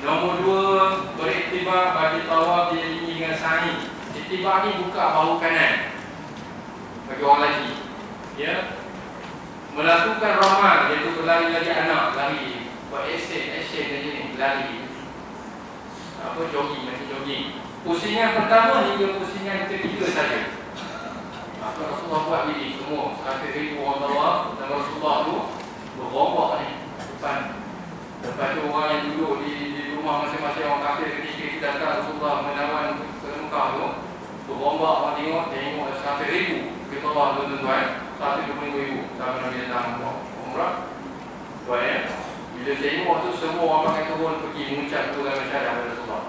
Nombor 2 beriktibar bagi tawaf diiringi dengan sa'i. Iktibar ni buka bahu kanan. bagi orang lelaki, ya, melakukan ramal iaitu berlari-lari anak, lari, buat action macam ni, lari, apa, jogging, macam jogging. Pusingan pertama hingga pusingan ketiga saja. Maka Rasulullah buat ini semua 100,000 orang tawaf dan Rasulullah tu berrombak ni depan. Lepas tu orang yang duduk di rumah masing-masing orang kafir ketika kita datang Rasulullah menawan ke Mekah tu, berrombak orang tengok 100,000 kita tawaf tuan-tuan, 120,000 sama Nabi datang umrah. Tuan ya, bila tengok tu semua orang pakai turun pergi mengucap dua kali syahadat kepada Rasulullah.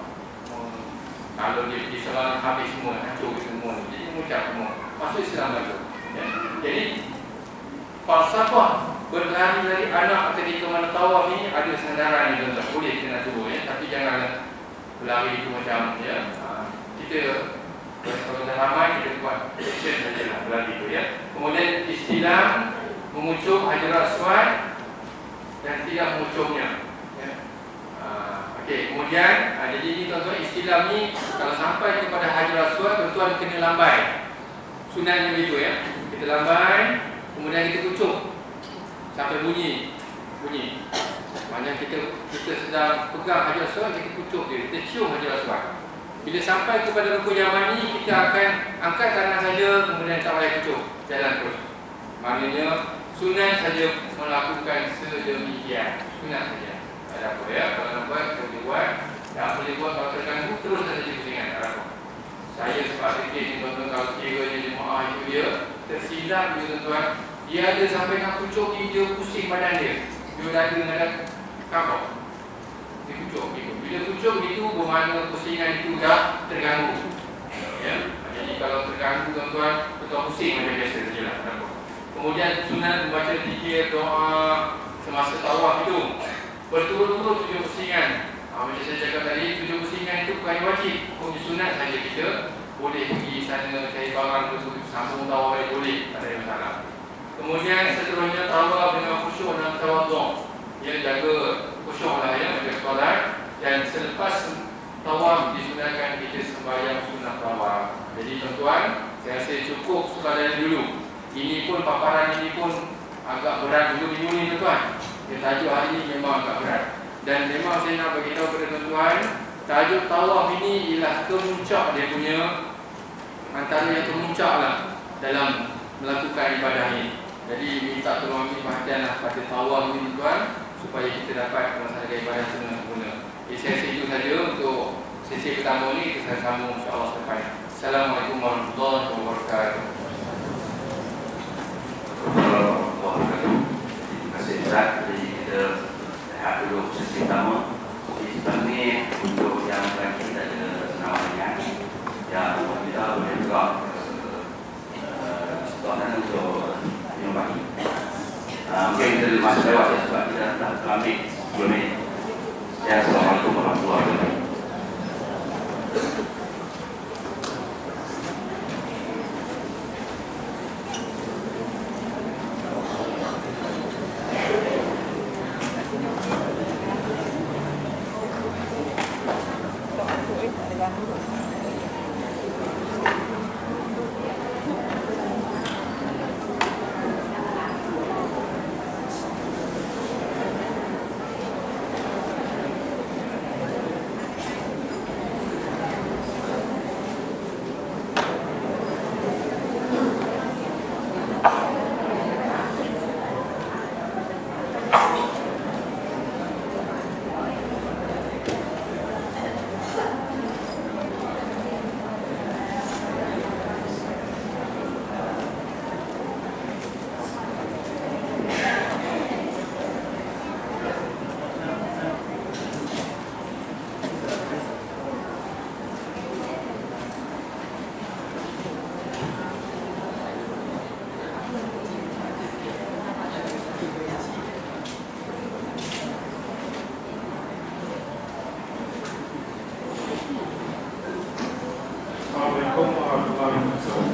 Kalau dia pergi salam habis semua, hancur semua, jadi mengucap semua masuk Islam lagi, ya. Jadi falsafah berlari-lari anak ketika mana tawaf ini ada sandaran yang tak boleh kena turun, ya. Tapi jangan berlari itu macam, ya, kita kalau dah ramai kita buat action sajalah berlari itu, ya. Kemudian istilah mengucuk Hajar Aswad dan tidak mengucuknya, ya. Okey, kemudian jadi ini tuan-tuan, istilah ni kalau sampai kepada Hajar Aswad tuan-tuan kena lambai. Sunatnya begitu, ya. Kita lambai, kemudian kita kucuk sampai bunyi. Maknanya kita sedang pegang Hajar Aswad, kita kucuk dia, kita cium Hajar Aswad. Bila sampai kepada rukun Yamani, kita akan angkat tangan saja, kemudian tak payah kucuk, jalan terus. Maknanya sunat saja melakukan sedemikian, sunat saja. Ada apa, ya, kalau nak buat, kita boleh buat. Tak boleh buat kalau terganggu, teruskan saja pusingan. Ada apa? Saya sebab fikir ni tuan-tuan, kalau sekiranya jemaah itu dia tersilap dia tuan-tuan, dia ada sampai nak kucuk ni, dia pusing badan dia. Dia dada dengan kapal. Dia kucuk gitu. Bila kucuk gitu, bermakna pusingan itu dah terganggu. Ya. Jadi kalau terganggu tuan-tuan, tuan pusing macam biasa sajalah. Ada apa? Kemudian sunat membaca zikir doa semasa tawaf itu. Berturut-turut 7 pusingan. Macam saya cakap tadi, 7 pusingan itu bukan wajib. Hukum sunat saja kita boleh pergi sana cari barang dulu, sambung tawaf boleh, tak ada masalah. Kemudian seterusnya tawaf dengan khusyuk dan tawadhu. Dia jaga khusyuk lah, ya, macam solat. Dan selepas tawaf disunatkan kita sembahyang sunat tawaf. Jadi tuan-tuan, saya rasa cukup sekadar dulu. Ini pun paparan ini pun agak berat dulu minggu ni tuan-tuan. Tajuk hari ini memang agak berat. Dan memang saya nak beritahu kepada tuan-tuan, tajuk tawaf ini ialah kemuncak dia punya, antara yang kemuncak lah dalam melakukan ibadah ini. Jadi minta tolong ambil perhatianlah pada tawaf ini tuan, supaya kita dapat melaksanakan ibadah sempurna. Jadi saya rasa itu saja untuk sesi pertama ini. Kita sambung insya-Allah sampai. Assalamualaikum warahmatullahi wabarakatuh. Jadi kita lihat dulu sesi pertama. Di sebelah ni untuk yang terakhir kita ada senamannya yang kita boleh juga setelah untuk minum pagi. Mungkin kita masih lewat ya, sebab kita dah ambil 2 minit. Ya, Assalamualaikum warahmatullahi wabarakatuh. Assalamualaikum warahmatullahi wabarakatuh.